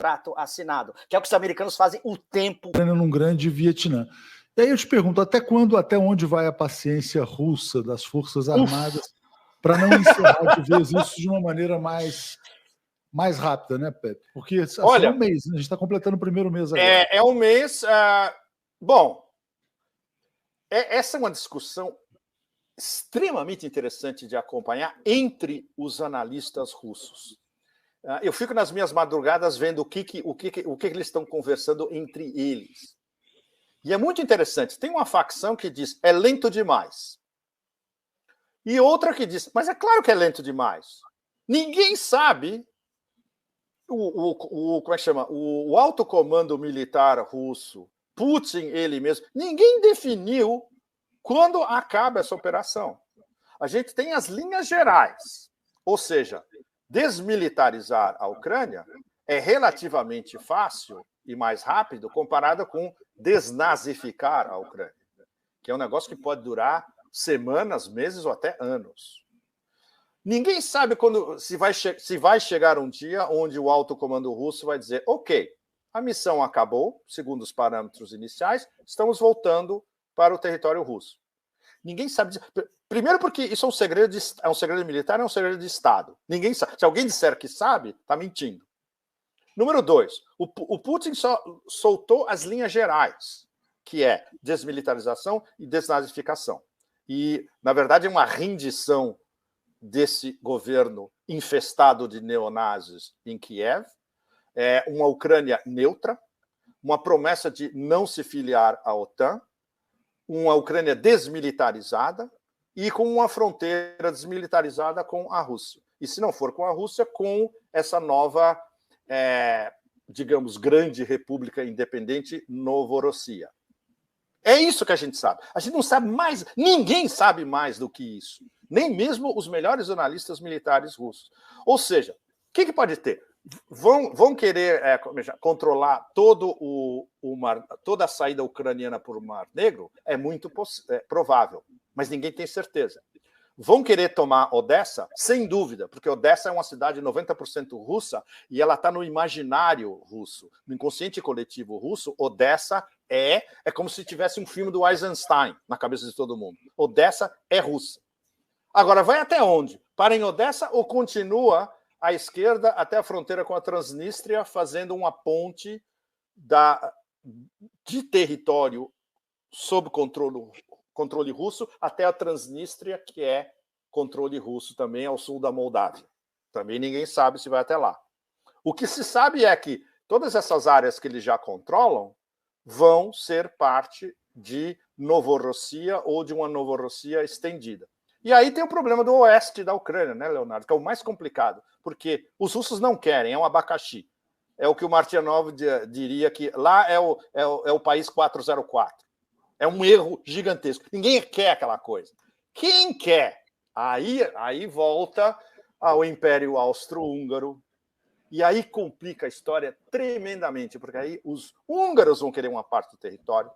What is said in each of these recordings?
contrato assinado, que é o que os americanos fazem o tempo. Num grande Vietnã. E aí eu te pergunto, até onde vai a paciência russa das Forças Armadas para não encerrar de vez isso de uma maneira mais rápida, né, Pepe? Porque assim, olha, é um mês, né? A gente está completando o primeiro mês agora. É um mês... bom, essa é uma discussão extremamente interessante de acompanhar entre os analistas russos. Eu fico nas minhas madrugadas vendo o que eles estão conversando entre eles. E é muito interessante. Tem uma facção que diz é lento demais. E outra que diz, mas é claro que é lento demais. Ninguém sabe como é que chama? O alto comando militar russo, Putin, ele mesmo, ninguém definiu quando acaba essa operação. A gente tem as linhas gerais, ou seja, desmilitarizar a Ucrânia é relativamente fácil e mais rápido comparado com desnazificar a Ucrânia, que é um negócio que pode durar semanas, meses ou até anos. Ninguém sabe se vai chegar um dia onde o alto comando russo vai dizer, ok, a missão acabou, segundo os parâmetros iniciais, estamos voltando para o território russo. Ninguém sabe dizer. Primeiro porque isso é um segredo militar, é um segredo de Estado. Ninguém sabe. Se alguém disser que sabe, está mentindo. Número 2, o Putin só soltou as linhas gerais, que é desmilitarização e desnazificação. E, na verdade, é uma rendição desse governo infestado de neonazis em Kiev, uma Ucrânia neutra, uma promessa de não se filiar à OTAN, uma Ucrânia desmilitarizada e com uma fronteira desmilitarizada com a Rússia. E se não for com a Rússia, com essa nova, digamos, grande república independente, Novorossia. É isso que a gente sabe. A gente não sabe mais, ninguém sabe mais do que isso. Nem mesmo os melhores analistas militares russos. Ou seja, o que pode ter? Vão querer controlar toda a saída ucraniana por Mar Negro? É muito provável, mas ninguém tem certeza. Vão querer tomar Odessa? Sem dúvida, porque Odessa é uma cidade 90% russa e ela está no imaginário russo. No inconsciente coletivo russo, Odessa é como se tivesse um filme do Eisenstein na cabeça de todo mundo. Odessa é russa. Agora, vai até onde? Para em Odessa ou continua à esquerda até a fronteira com a Transnistria, fazendo uma ponte de território sob controle russo até a Transnistria, que é controle russo também ao sul da Moldávia. Também ninguém sabe se vai até lá. O que se sabe é que todas essas áreas que eles já controlam vão ser parte de Novorossia ou de uma Novorossia estendida. E aí tem o problema do oeste da Ucrânia, né, Leonardo? Que é o mais complicado, porque os russos não querem, é um abacaxi. É o que o Martyanov diria que lá é o país 404. É um erro gigantesco. Ninguém quer aquela coisa. Quem quer? Aí volta ao Império Austro-Húngaro. E aí complica a história tremendamente, porque aí os húngaros vão querer uma parte do território,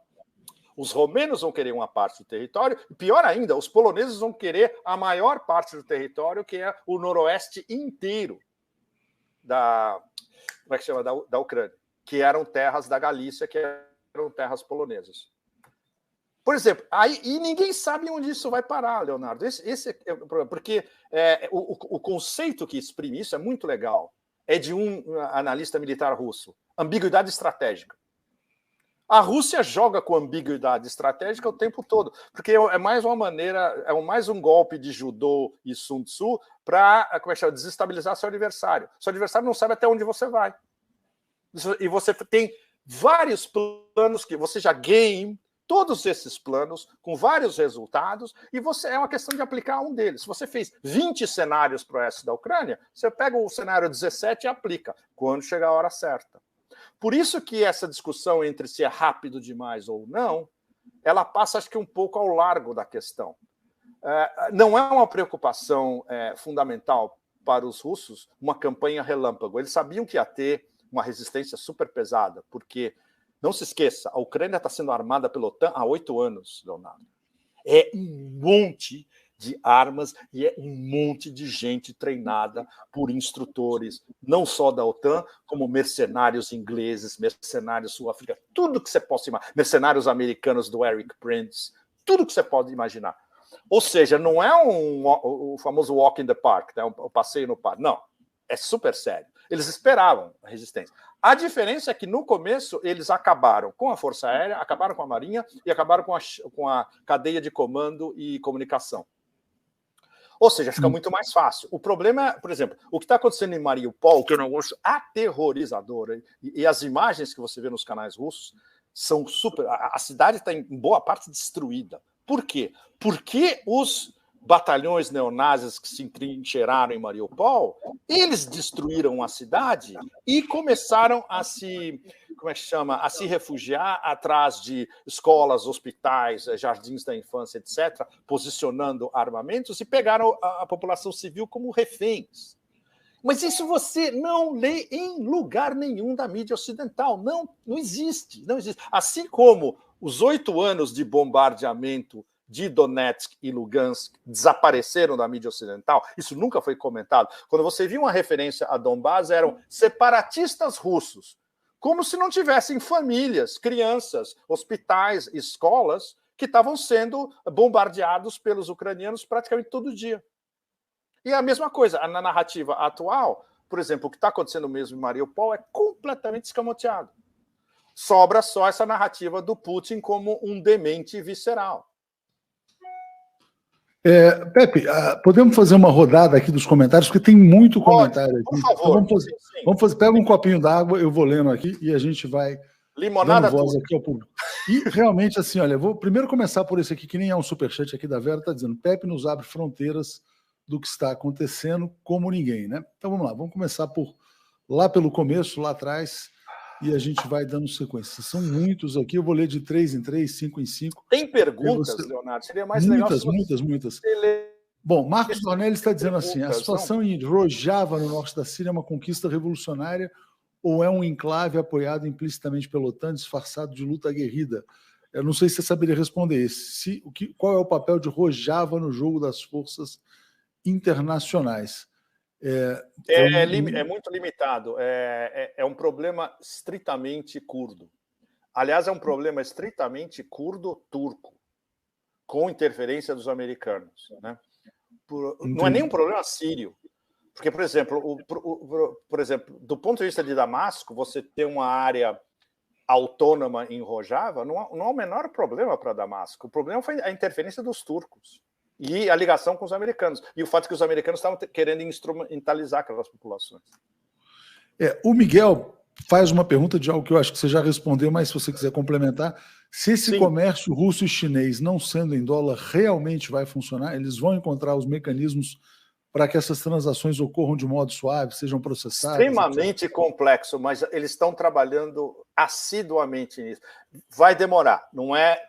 os romenos vão querer uma parte do território, e pior ainda, os poloneses vão querer a maior parte do território, que é o noroeste inteiro da Ucrânia, que eram terras da Galícia, que eram terras polonesas. Por exemplo, e ninguém sabe onde isso vai parar, Leonardo. Esse é o problema, porque o conceito que exprime isso é muito legal. É de um analista militar russo. Ambiguidade estratégica. A Rússia joga com ambiguidade estratégica o tempo todo, porque é mais uma maneira, mais um golpe de judô e Sun Tzu para desestabilizar seu adversário. Seu adversário não sabe até onde você vai. E você tem vários planos que você já game, todos esses planos com vários resultados, e é uma questão de aplicar um deles. Se você fez 20 cenários para o oeste da Ucrânia, você pega o cenário 17 e aplica, quando chegar a hora certa. Por isso que essa discussão entre se é rápido demais ou não, ela passa, acho que, um pouco ao largo da questão. Não é uma preocupação fundamental para os russos uma campanha relâmpago. Eles sabiam que ia ter uma resistência super pesada, porque, não se esqueça, a Ucrânia está sendo armada pela OTAN há 8 anos, Leonardo. É um monte de armas e é um monte de gente treinada por instrutores, não só da OTAN, como mercenários ingleses, mercenários sul-africanos, tudo que você possa imaginar, mercenários americanos do Eric Prince, tudo que você pode imaginar. Ou seja, não é o famoso walk in the park, né? O passeio no parque, não, é super sério. Eles esperavam a resistência. A diferença é que, no começo, eles acabaram com a Força Aérea, acabaram com a Marinha e acabaram com a cadeia de comando e comunicação. Ou seja, fica muito mais fácil. O problema é, por exemplo, o que está acontecendo em Mariupol, que é um negócio aterrorizador, e as imagens que você vê nos canais russos são super... A cidade está, em boa parte, destruída. Por quê? Porque os batalhões neonazis que se entrincheiraram em Mariupol, eles destruíram a cidade e começaram a se, a se refugiar atrás de escolas, hospitais, jardins da infância, etc., posicionando armamentos e pegaram a população civil como reféns. Mas isso você não lê em lugar nenhum da mídia ocidental. Não existe. Não existe. Assim como os 8 anos de bombardeamento de Donetsk e Lugansk desapareceram da mídia ocidental, isso nunca foi comentado. Quando você viu uma referência a Donbás, eram separatistas russos, como se não tivessem famílias, crianças, hospitais, escolas que estavam sendo bombardeados pelos ucranianos praticamente todo dia. E a mesma coisa, na narrativa atual, por exemplo, o que está acontecendo mesmo em Mariupol é completamente escamoteado. Sobra só essa narrativa do Putin como um demente visceral. Pepe, podemos fazer uma rodada aqui dos comentários, porque tem muito comentário aqui. Por favor. Então vamos fazer. Pega um copinho d'água, eu vou lendo aqui e a gente vai limonada dando voz aqui ao público. E realmente, assim, olha, eu vou primeiro começar por esse aqui, que nem é um superchat aqui da Vera, está dizendo: Pepe nos abre fronteiras do que está acontecendo como ninguém, né? Então vamos lá, vamos começar lá pelo começo, lá atrás, e a gente vai dando sequência. São muitos aqui, eu vou ler de 3 em 3, 5 em 5. Tem perguntas, Leonardo? Seria mais legal se você... Muitas. Bom, Marcos Dornelli está dizendo assim: a situação em Rojava, no norte da Síria, é uma conquista revolucionária ou é um enclave apoiado implicitamente pela OTAN, disfarçado de luta aguerrida? Eu não sei se você saberia responder esse. Qual é o papel de Rojava no jogo das forças internacionais? É muito limitado. É um problema estritamente curdo. Aliás, é um problema estritamente curdo-turco, com interferência dos americanos, né? Não é nem um problema sírio. Porque, por exemplo, do ponto de vista de Damasco, você ter uma área autônoma em Rojava não é o menor problema para Damasco. O problema foi a interferência dos turcos e a ligação com os americanos. E o fato de que os americanos estavam querendo instrumentalizar aquelas populações. O Miguel faz uma pergunta de algo que eu acho que você já respondeu, mas se você quiser complementar, se esse comércio russo e chinês, não sendo em dólar, realmente vai funcionar, eles vão encontrar os mecanismos para que essas transações ocorram de modo suave, sejam processadas? Extremamente complexo, mas eles estão trabalhando assiduamente nisso. Vai demorar, não é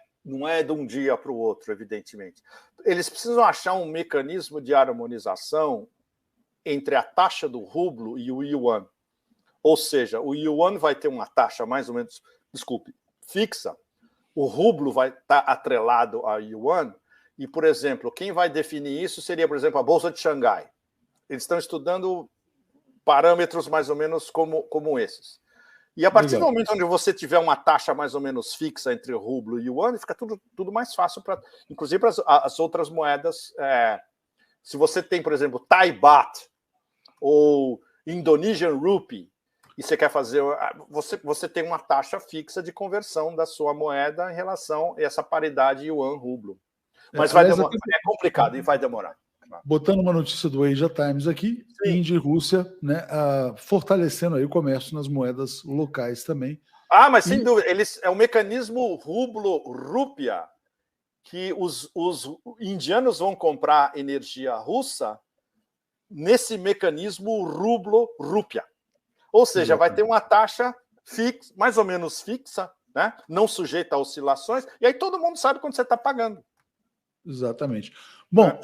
de um dia para o outro, evidentemente. Eles precisam achar um mecanismo de harmonização entre a taxa do rublo e o yuan. Ou seja, o yuan vai ter uma taxa mais ou menos, fixa. O rublo vai estar atrelado ao yuan. E, por exemplo, quem vai definir isso seria, por exemplo, a Bolsa de Xangai. Eles estão estudando parâmetros mais ou menos como esses. E a partir do momento onde você tiver uma taxa mais ou menos fixa entre o rublo e o yuan, fica tudo mais fácil, inclusive para as outras moedas. Se você tem, por exemplo, Thai Baht ou Indonesian Rupee, e você quer fazer... Você tem uma taxa fixa de conversão da sua moeda em relação a essa paridade yuan-rublo. Mas vai demorar, é complicado e vai demorar. Botando uma notícia do Asia Times aqui, Índia e Rússia, né, fortalecendo aí o comércio nas moedas locais também. Mas sem dúvida, é o mecanismo rublo-rúpia que os indianos vão comprar energia russa nesse mecanismo rublo-rúpia. Ou seja, vai ter uma taxa fixa, mais ou menos fixa, né, não sujeita a oscilações, e aí todo mundo sabe quando você está pagando. Exatamente. Bom,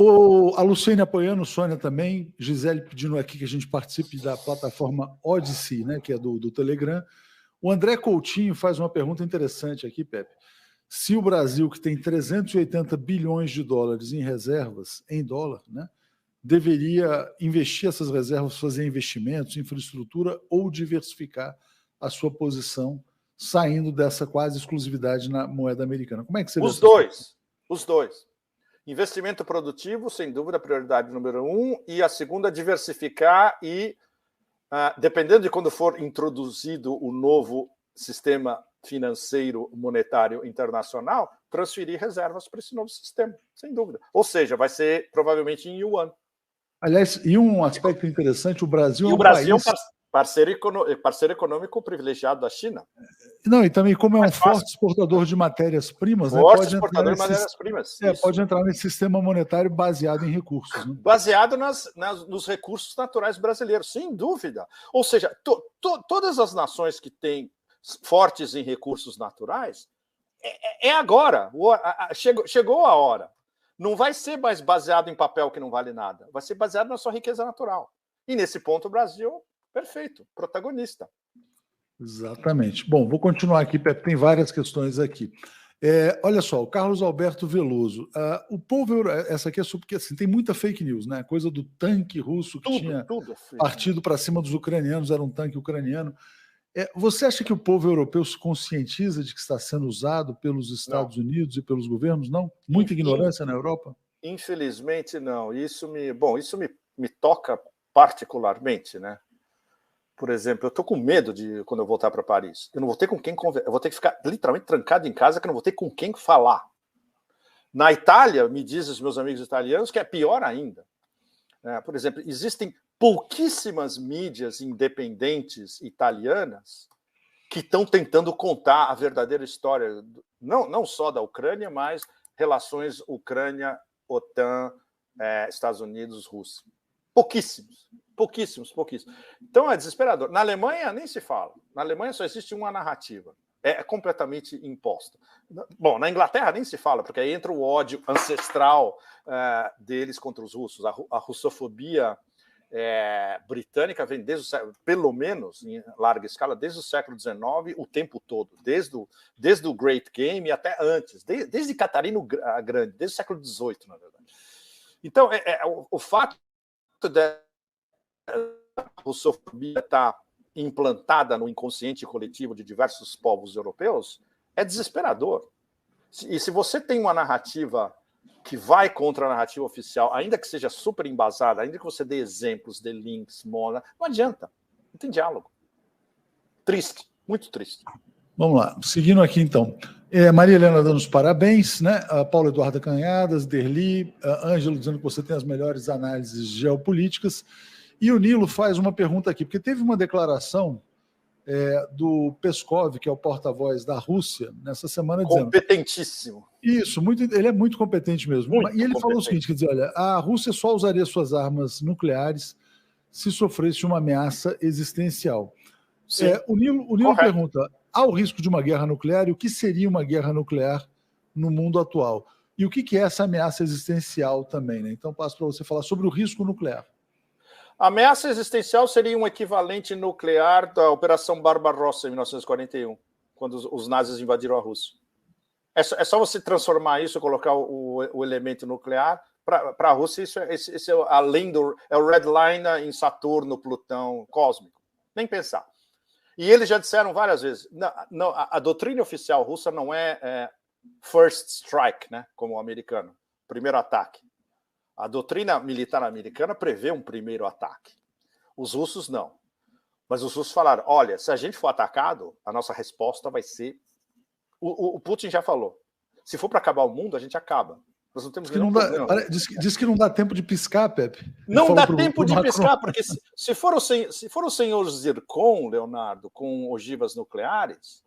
a Luciene apoiando, Sônia também, Gisele pedindo aqui que a gente participe da plataforma Odyssey, né, que é do Telegram. O André Coutinho faz uma pergunta interessante aqui, Pepe. se o Brasil, que tem 380 bilhões de dólares em reservas, em dólar, né, deveria investir essas reservas, fazer investimentos, infraestrutura ou diversificar a sua posição, saindo dessa quase exclusividade na moeda americana. Como é que você vê Os dois. Os dois. Investimento produtivo, sem dúvida, prioridade número 1, e a segunda, diversificar e, dependendo de quando for introduzido o novo sistema financeiro monetário internacional, transferir reservas para esse novo sistema, sem dúvida. Ou seja, vai ser provavelmente em yuan. Aliás, e um aspecto interessante, o Brasil é um país... é um parceiro econômico privilegiado da China. Não, e também como é um forte exportador de matérias-primas, né, pode entrar nesse sistema monetário baseado em recursos. Né? Baseado nos recursos naturais brasileiros, sem dúvida. Ou seja, todas as nações que têm fortes em recursos naturais, é agora. Chegou a hora. Não vai ser mais baseado em papel que não vale nada. Vai ser baseado na sua riqueza natural. E nesse ponto o Brasil, perfeito, protagonista. Exatamente. Bom, vou continuar aqui, Pepe, tem várias questões aqui. Olha só, o Carlos Alberto Veloso. O povo, essa aqui é porque assim, tem muita fake news, né? Coisa do tanque russo que tinha partido para cima dos ucranianos, era um tanque ucraniano. Você acha que o povo europeu se conscientiza de que está sendo usado pelos Estados Unidos e pelos governos? Não? Muita ignorância na Europa? Infelizmente, não. Isso me toca particularmente, né? Por exemplo, eu estou com medo de quando eu voltar para Paris. Eu não vou ter com quem conversar. Eu vou ter que ficar literalmente trancado em casa, que eu não vou ter com quem falar. Na Itália, me dizem os meus amigos italianos que é pior ainda. Por exemplo, existem pouquíssimas mídias independentes italianas que estão tentando contar a verdadeira história, não só da Ucrânia, mas relações Ucrânia, OTAN, Estados Unidos, Rússia. Pouquíssimos. Então é desesperador. Na Alemanha nem se fala. Na Alemanha só existe uma narrativa. É completamente imposta. Bom, na Inglaterra nem se fala, porque aí entra o ódio ancestral deles contra os russos. A russofobia britânica vem pelo menos em larga escala, desde o século XIX, o tempo todo. Desde o Great Game até antes. Desde Catarina a Grande, desde o século XVIII, na verdade. Então, o fato a russofobia está implantada no inconsciente coletivo de diversos povos europeus é desesperador. E se você tem uma narrativa que vai contra a narrativa oficial, ainda que seja super embasada, ainda que você dê exemplos, dê links, não adianta. Não tem diálogo. Triste, muito triste. Vamos lá, seguindo aqui então. Maria Helena dando os parabéns, né? A Paula Eduarda Canhadas, Derli, Ângelo dizendo que você tem as melhores análises geopolíticas. E o Nilo faz uma pergunta aqui, porque teve uma declaração do Peskov, que é o porta-voz da Rússia, nessa semana dizendo... Competentíssimo. Isso, ele é muito competente mesmo. E ele falou o seguinte, quer dizer, olha, a Rússia só usaria suas armas nucleares se sofresse uma ameaça existencial. O Nilo pergunta, há o risco de uma guerra nuclear? E o que seria uma guerra nuclear no mundo atual? E o que é essa ameaça existencial também, né? Então passo para você falar sobre o risco nuclear. A ameaça existencial seria um equivalente nuclear da Operação Barbarossa, em 1941, quando os nazis invadiram a Rússia. É só você transformar isso, colocar o elemento nuclear. Para a Rússia, isso é além é o Red Line em Saturno, Plutão, cósmico. Nem pensar. E eles já disseram várias vezes, a doutrina oficial russa não é first strike, né, como o americano, primeiro ataque. A doutrina militar americana prevê um primeiro ataque. Os russos não. Mas os russos falaram, olha, se a gente for atacado, a nossa resposta vai ser... O Putin já falou, se for para acabar o mundo, a gente acaba. Nós não temos nenhum problema. Diz que não dá tempo de piscar, Pepe. Não dá tempo de piscar, porque se for o senhor Zircon, Leonardo, com ogivas nucleares,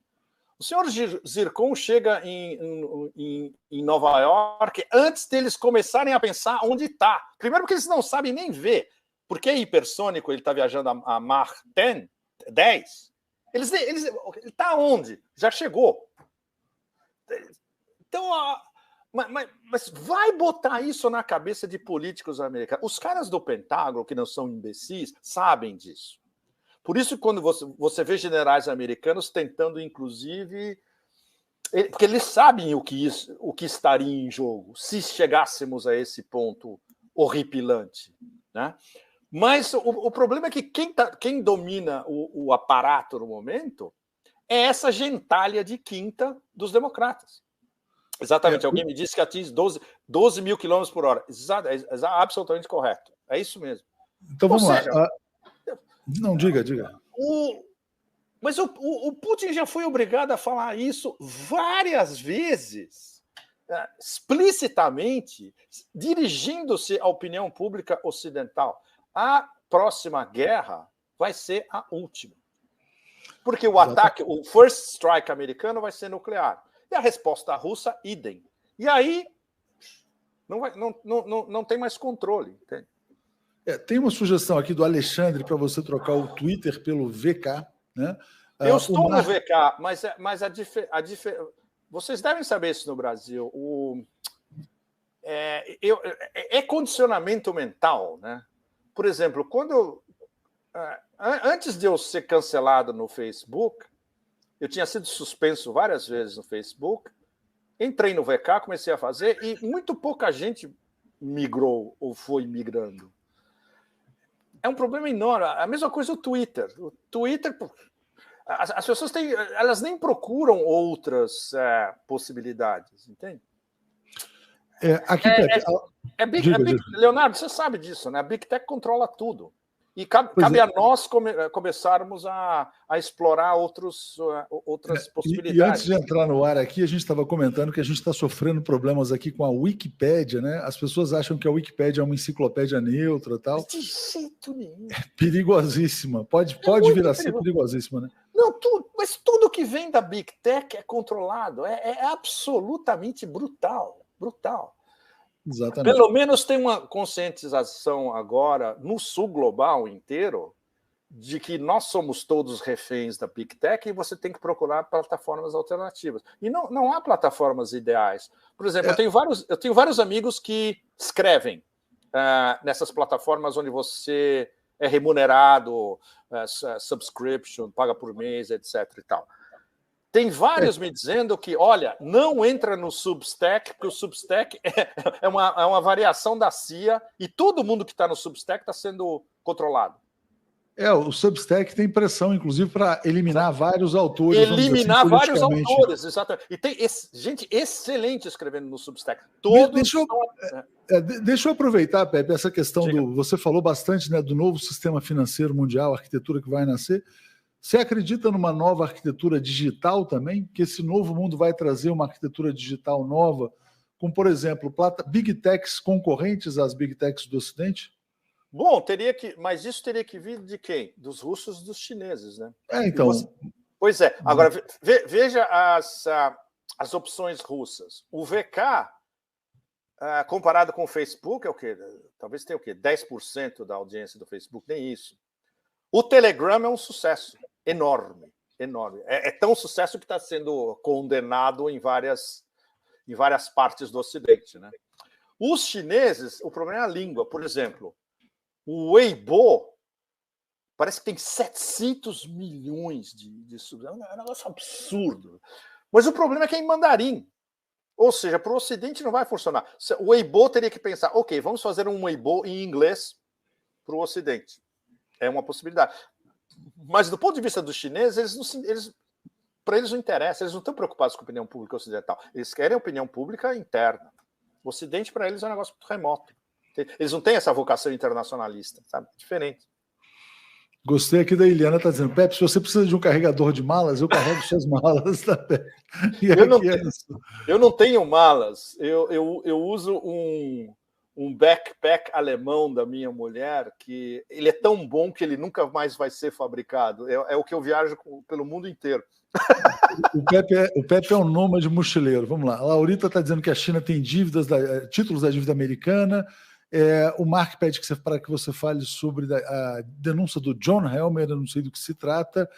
o senhor Zircon chega em Nova York antes deles começarem a pensar onde está. Primeiro porque eles não sabem nem ver. Porque é hipersônico, ele está viajando a Mach 10. Ele está onde? Já chegou. Então, mas vai botar isso na cabeça de políticos americanos. Os caras do Pentágono, que não são imbecis, sabem disso. Por isso, quando você vê generais americanos tentando, inclusive, Porque eles sabem o que estaria em jogo se chegássemos a esse ponto horripilante, né? Mas o problema é que quem domina o aparato no momento é essa gentalha de quinta dos democratas. Exatamente, alguém me disse que atinge 12 mil quilômetros por hora. É absolutamente correto. É isso mesmo. Então vamos lá. Não, diga. Mas o Putin já foi obrigado a falar isso várias vezes, explicitamente, dirigindo-se à opinião pública ocidental. A próxima guerra vai ser a última. Porque o ataque, o first strike americano vai ser nuclear. E a resposta russa, idem. E aí não tem mais controle. Entende? Tem uma sugestão aqui do Alexandre para você trocar o Twitter pelo VK. Né? Eu estou no VK, mas vocês devem saber isso no Brasil. É condicionamento mental. Né? Por exemplo, antes de eu ser cancelado no Facebook, eu tinha sido suspenso várias vezes no Facebook, entrei no VK, comecei a fazer, e muito pouca gente migrou ou foi migrando. É um problema enorme. A mesma coisa o Twitter. O Twitter, as pessoas elas nem procuram outras possibilidades, entende? Leonardo, você sabe disso, né? A Big Tech controla tudo. E cabe a nós começarmos a explorar outras possibilidades. E antes de entrar no ar aqui, a gente estava comentando que a gente está sofrendo problemas aqui com a Wikipédia, né? As pessoas acham que a Wikipédia é uma enciclopédia neutra e tal. De jeito nenhum. É perigosíssima. Pode vir a ser perigosíssima, né? Não, mas tudo que vem da Big Tech é controlado. É absolutamente brutal. Brutal. Exatamente. Pelo menos tem uma conscientização agora no sul global inteiro de que nós somos todos reféns da Big Tech e você tem que procurar plataformas alternativas. E não há plataformas ideais. Por exemplo, eu tenho vários amigos que escrevem nessas plataformas onde você é remunerado, subscription, paga por mês, etc. e tal. Tem vários me dizendo que, olha, não entra no Substack, porque o Substack é uma variação da CIA e todo mundo que está no Substack está sendo controlado. O Substack tem pressão, inclusive, para eliminar vários autores. Eliminar vários autores, exatamente. E tem gente excelente escrevendo no Substack. Deixa eu aproveitar, Pepe, essa questão você falou bastante, né, do novo sistema financeiro mundial, a arquitetura que vai nascer. Você acredita numa nova arquitetura digital também? Que esse novo mundo vai trazer uma arquitetura digital nova, com, por exemplo, Big Techs concorrentes às Big Techs do Ocidente? Bom, mas isso teria que vir de quem? Dos russos e dos chineses, né? Então. Pois é. Agora, veja as opções russas. O VK, comparado com o Facebook, é o quê? Talvez tenha o quê? 10% da audiência do Facebook, nem isso. O Telegram é um sucesso enorme, enorme. É tão sucesso que está sendo condenado em várias partes do Ocidente, né? Os chineses, o problema é a língua. Por exemplo, o Weibo parece que tem 700 milhões de subsídios. É um negócio absurdo. Mas o problema é que é em mandarim. Ou seja, para o Ocidente não vai funcionar. O Weibo teria que pensar, ok, vamos fazer um Weibo em inglês para o Ocidente. É uma possibilidade. Mas do ponto de vista dos chineses, para eles não interessa, eles não estão preocupados com a opinião pública ocidental. Eles querem a opinião pública interna. O Ocidente, para eles, é um negócio muito remoto. Eles não têm essa vocação internacionalista, sabe? Diferente. Gostei aqui da Eliana, está dizendo, Pepe, se você precisa de um carregador de malas, eu carrego suas malas, tá, Pepe? Eu não tenho malas. Eu uso um backpack alemão da minha mulher, que ele é tão bom que ele nunca mais vai ser fabricado. É o que eu viajo pelo mundo inteiro. O Pepe é um nômade mochileiro. Vamos lá. A Laurita está dizendo que a China tem títulos da dívida americana. O Mark pede para que você fale sobre a denúncia do John Helmer, eu não sei do que se trata.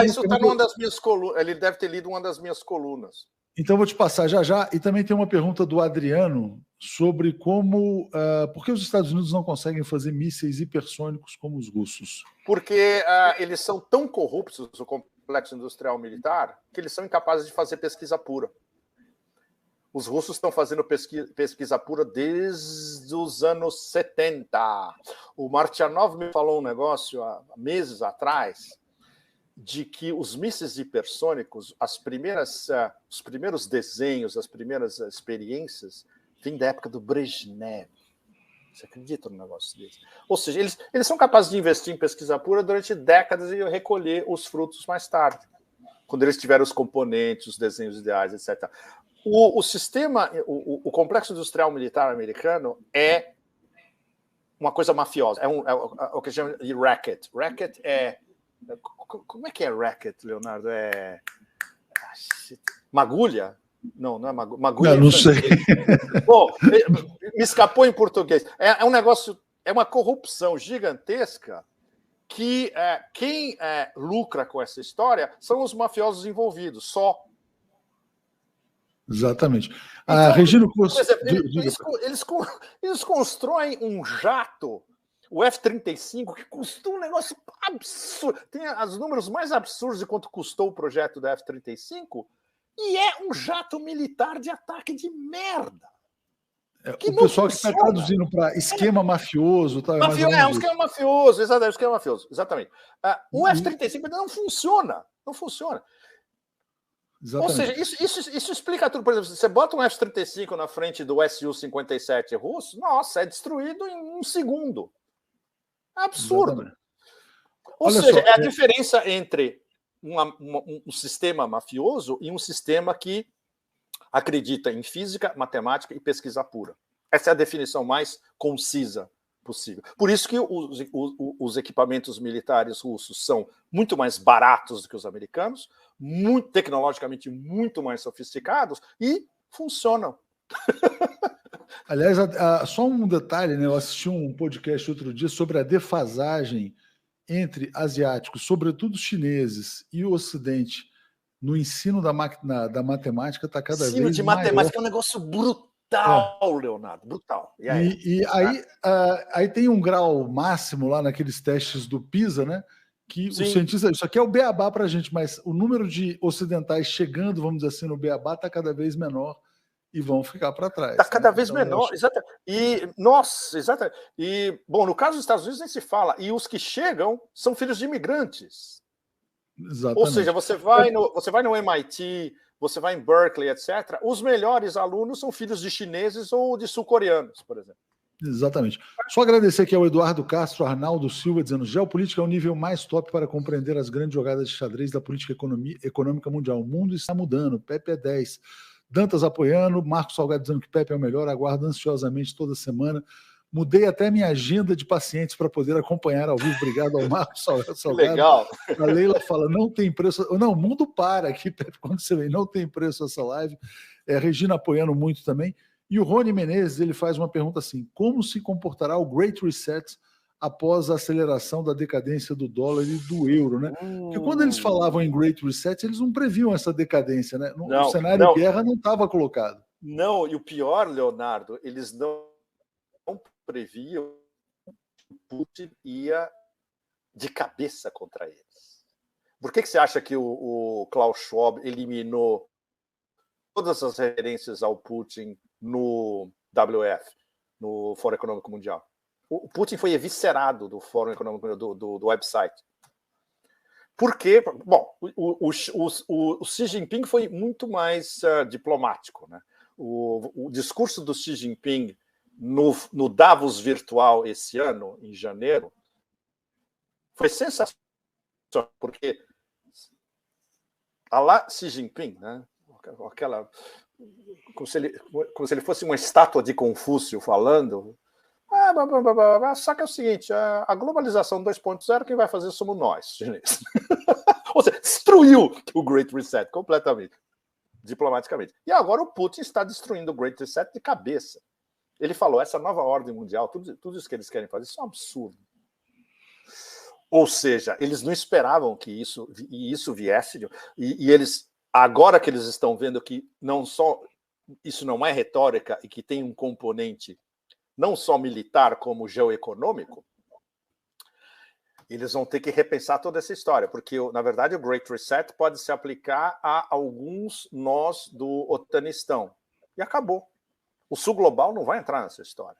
Isso está numa das minhas colunas. Ele deve ter lido uma das minhas colunas. Então, vou te passar já. E também tem uma pergunta do Adriano sobre por que os Estados Unidos não conseguem fazer mísseis hipersônicos como os russos? Porque eles são tão corruptos, complexo industrial militar que eles são incapazes de fazer pesquisa pura. Os russos estão fazendo pesquisa pura desde os anos 70. O Martyanov me falou um negócio há meses atrás, de que os mísseis hipersônicos, os primeiros desenhos, as primeiras experiências, vêm da época do Brezhnev. Você acredita num negócio desse? Ou seja, eles são capazes de investir em pesquisa pura durante décadas e recolher os frutos mais tarde, quando eles tiveram os componentes, os desenhos ideais, etc. O sistema, o complexo industrial militar americano é uma coisa mafiosa. É o que chama de racket. Racket é... Como é que é racket, Leonardo? É... Magulha? Não é magulha. Não sei. Bom, me escapou em português. É um negócio, é uma corrupção gigantesca que quem lucra com essa história são os mafiosos envolvidos, só. Exatamente. Então, Regina, por exemplo, eles constroem um jato, o F-35, que custou um negócio absurdo. Tem os números mais absurdos de quanto custou o projeto da F-35, e é um jato militar de ataque de merda. O pessoal que está traduzindo para esquema mafioso. Tá, um esquema mafioso, exatamente. Esquema mafioso, exatamente. O F-35 ainda não funciona. Não funciona. Exatamente. Ou seja, isso explica tudo. Por exemplo, se você bota um F-35 na frente do Su-57 russo, nossa, é destruído em um segundo. É absurdo. Exatamente. Ou seja, é a diferença entre um sistema mafioso e um sistema que acredita em física, matemática e pesquisa pura. Essa é a definição mais concisa possível. Por isso que os equipamentos militares russos são muito mais baratos do que os americanos, tecnologicamente muito mais sofisticados e funcionam. Aliás, só um detalhe, né? Eu assisti um podcast outro dia sobre a defasagem entre asiáticos, sobretudo chineses, e o Ocidente no ensino da matemática está cada vez maior. Ensino de matemática é um negócio brutal, Leonardo, brutal. E aí tem um grau máximo lá naqueles testes do PISA, né? Que os cientistas... Isso aqui é o beabá para a gente, mas o número de ocidentais chegando, vamos dizer assim, no beabá está cada vez menor e vão ficar para trás. Está cada vez menor, exatamente. Exatamente. E, bom, no caso dos Estados Unidos nem se fala. E os que chegam são filhos de imigrantes. Exatamente. Ou seja, você vai no MIT, você vai em Berkeley, etc. Os melhores alunos são filhos de chineses ou de sul-coreanos, por exemplo. Exatamente. Só agradecer aqui ao Eduardo Castro, Arnaldo Silva, dizendo: geopolítica é o nível mais top para compreender as grandes jogadas de xadrez da política econômica mundial. O mundo está mudando. Pepe é 10. Dantas apoiando, Marcos Salgado dizendo que Pepe é o melhor, aguardo ansiosamente toda semana. Mudei até minha agenda de pacientes para poder acompanhar ao vivo. Obrigado ao Marcos Salgado. Legal. A Leila fala, não tem preço... Não, o mundo para aqui, Pepe, quando você vem, não tem preço essa live. A Regina apoiando muito também. E o Rony Menezes, ele faz uma pergunta assim: como se comportará o Great Reset após a aceleração da decadência do dólar e do euro, né? Porque quando eles falavam em Great Reset, eles não previam essa decadência, né? O cenário de guerra não estava colocado. Não, e o pior, Leonardo, eles não previam que o Putin ia de cabeça contra eles. Por que você acha que o Klaus Schwab eliminou todas as referências ao Putin no WEF, no Fórum Econômico Mundial? O Putin foi eviscerado do Fórum Econômico do website. Por quê? Bom, o Xi Jinping foi muito mais diplomático, né? O discurso do Xi Jinping no Davos virtual esse ano, em janeiro, foi sensacional, porque lá Xi Jinping, né? Como se ele fosse uma estátua de Confúcio falando. Só que é o seguinte, a globalização 2.0, quem vai fazer somos nós, chineses. Ou seja, destruiu o Great Reset completamente, diplomaticamente. E agora o Putin está destruindo o Great Reset de cabeça. Ele falou, essa nova ordem mundial, tudo isso que eles querem fazer, isso é um absurdo. Ou seja, eles não esperavam que isso viesse, e eles, agora que eles estão vendo que não só isso não é retórica e que tem um componente não só militar como geoeconômico, eles vão ter que repensar toda essa história, porque, na verdade, o Great Reset pode se aplicar a alguns nós do Otanistão. E acabou. O Sul Global não vai entrar nessa história,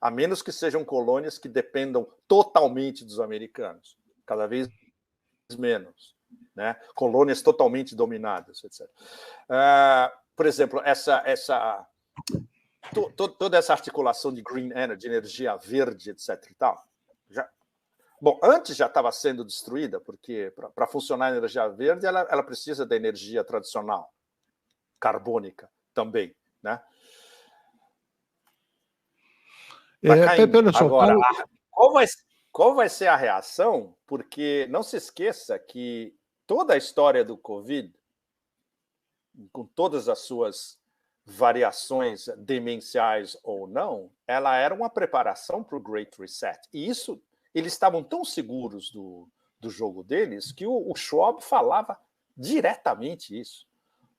a menos que sejam colônias que dependam totalmente dos americanos, cada vez menos, né? Colônias totalmente dominadas, etc. Por exemplo, toda essa articulação de green energy, energia verde, etc. e tal, bom, antes já estava sendo destruída, porque para funcionar a energia verde, ela precisa da energia tradicional, carbônica também, né? Pepe, olha só, agora, qual vai ser a reação? Porque não se esqueça que toda a história do Covid, com todas as suas variações demenciais ou não, ela era uma preparação para o Great Reset. E isso, eles estavam tão seguros do jogo deles que o Schwab falava diretamente isso.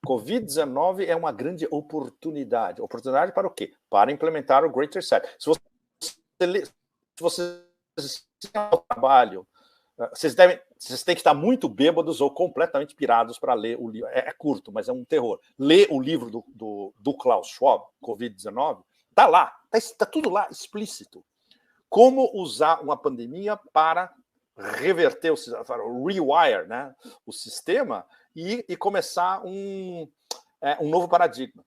Covid-19 é uma grande oportunidade. Oportunidade para o quê? Para implementar o Great Reset. Se vocês têm um trabalho, vocês têm que estar muito bêbados ou completamente pirados para ler o livro. É curto, mas é um terror. Ler o livro do Klaus Schwab, Covid-19, está lá, está tudo lá, explícito. Como usar uma pandemia para reverter, o rewire, né, o sistema e começar um novo paradigma.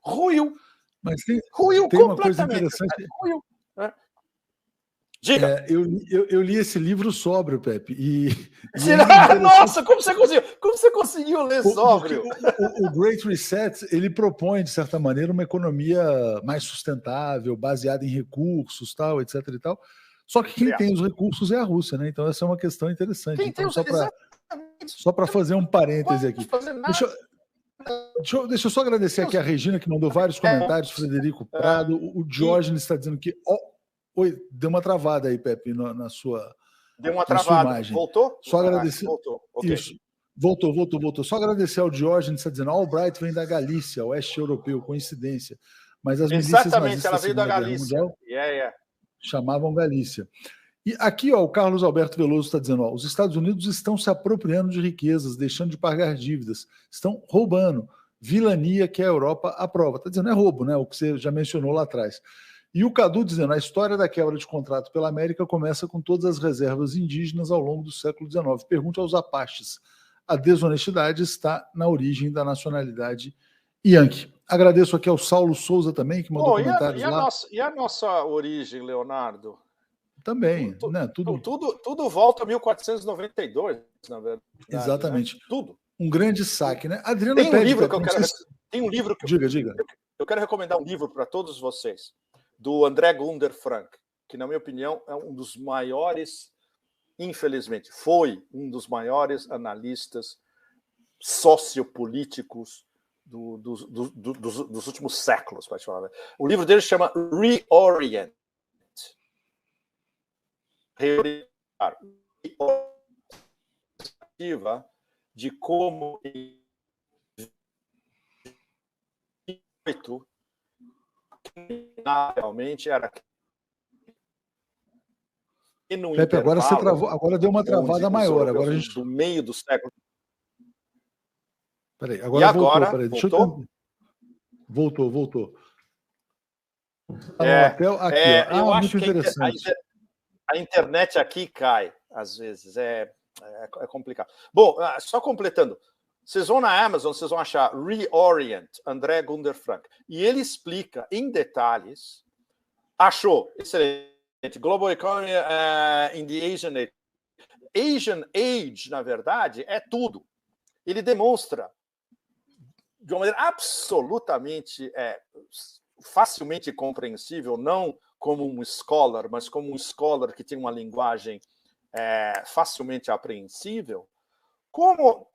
Ruiu. Mas ruiu tem uma coisa interessante. Ruiu. Diga. Eu li esse livro sóbrio, Pepe. Nossa, como você conseguiu ler sóbrio? O Great Reset, ele propõe, de certa maneira, uma economia mais sustentável, baseada em recursos, tal, etc. e tal. Só que quem tem os recursos é a Rússia, né? Então essa é uma questão interessante. Então, só para fazer um parêntese aqui. Deixa eu só agradecer aqui a Regina, que mandou vários comentários, Frederico Prado, o Diógenes está dizendo que... Oi, deu uma travada aí, Pepe, na sua Deu uma travada. Imagem. Voltou? Só agradecer. Voltou. Okay. Isso. Voltou. Só agradecer ao Diógenes, está dizendo, Albright vem da Galícia, oeste europeu, coincidência. Mas as milícias nazistas ela veio da Galícia. Chamavam Galícia. E aqui, o Carlos Alberto Veloso está dizendo, os Estados Unidos estão se apropriando de riquezas, deixando de pagar dívidas, estão roubando. Vilania que a Europa aprova. Está dizendo, é roubo, né? O que você já mencionou lá atrás. E o Cadu dizendo, a história da quebra de contrato pela América começa com todas as reservas indígenas ao longo do século XIX. Pergunte aos Apaches. A desonestidade está na origem da nacionalidade Yankee. Agradeço aqui ao Saulo Souza também, que mandou comentários lá. E a nossa origem, Leonardo? Também, né? Tudo volta a 1492, na verdade. Exatamente. Né? Tudo. Um grande saque, né? Adriana tem um livro que eu quero... Tem um livro que Diga. Eu quero recomendar um livro para todos vocês, do André Gunder Frank, que, na minha opinião, é um dos maiores, infelizmente, foi um dos maiores analistas sociopolíticos dos últimos séculos, pode falar. O livro dele chama Reorient. De como realmente era. Pepe, agora você travou, agora deu uma travada maior. Agora a gente... Do meio do século. Peraí, agora voltou. Peraí, voltou? Voltou. Eu acho muito interessante. A internet aqui cai, às vezes. É complicado. Bom, só completando. Vocês vão na Amazon, vocês vão achar Reorient, André Gunder Frank. E ele explica em detalhes. Achou, excelente. Global Economy in the Asian Age. Asian Age, na verdade, é tudo. Ele demonstra de uma maneira absolutamente facilmente compreensível, não como um scholar, mas como um scholar que tem uma linguagem facilmente apreensível, como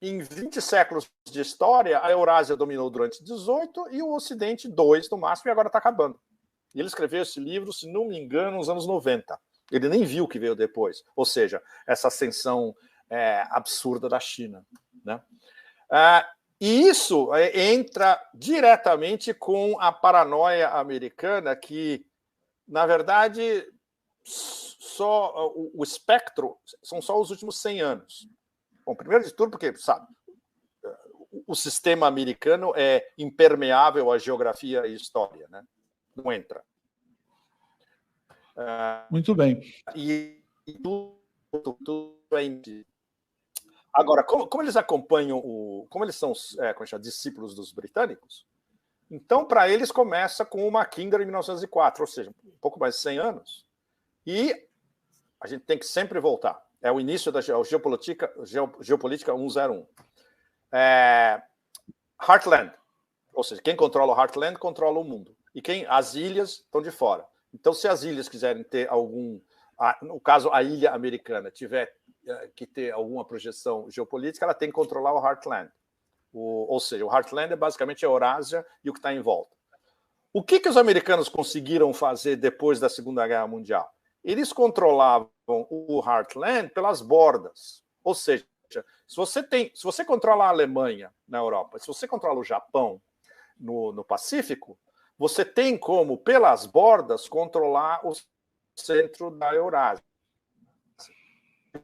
em 20 séculos de história, a Eurásia dominou durante 18 e o Ocidente 2 no máximo, e agora está acabando. E ele escreveu esse livro, se não me engano, nos anos 90. Ele nem viu o que veio depois. Ou seja, essa ascensão absurda da China. Né? E isso entra diretamente com a paranoia americana que, na verdade, só o espectro são só os últimos 100 anos. Bom, primeiro de tudo, porque, sabe, o sistema americano é impermeável à geografia e história, né? Não entra. Muito bem. E tudo é... Agora, como eles acompanham como eles são discípulos dos britânicos, então, para eles, começa com o Mackinder em 1904, ou seja, um pouco mais de 100 anos. E a gente tem que sempre voltar. É o início da geopolítica 101. Heartland, ou seja, quem controla o Heartland controla o mundo. E as ilhas estão de fora. Então, se as ilhas quiserem ter no caso, a ilha americana tiver que ter alguma projeção geopolítica, ela tem que controlar o Heartland. Ou seja, o Heartland é basicamente a Eurásia e o que está em volta. O que os americanos conseguiram fazer depois da Segunda Guerra Mundial? Eles controlavam o Heartland pelas bordas. Ou seja, se você controla a Alemanha na Europa, se você controla o Japão no Pacífico, você tem como, pelas bordas, controlar o centro da Eurásia.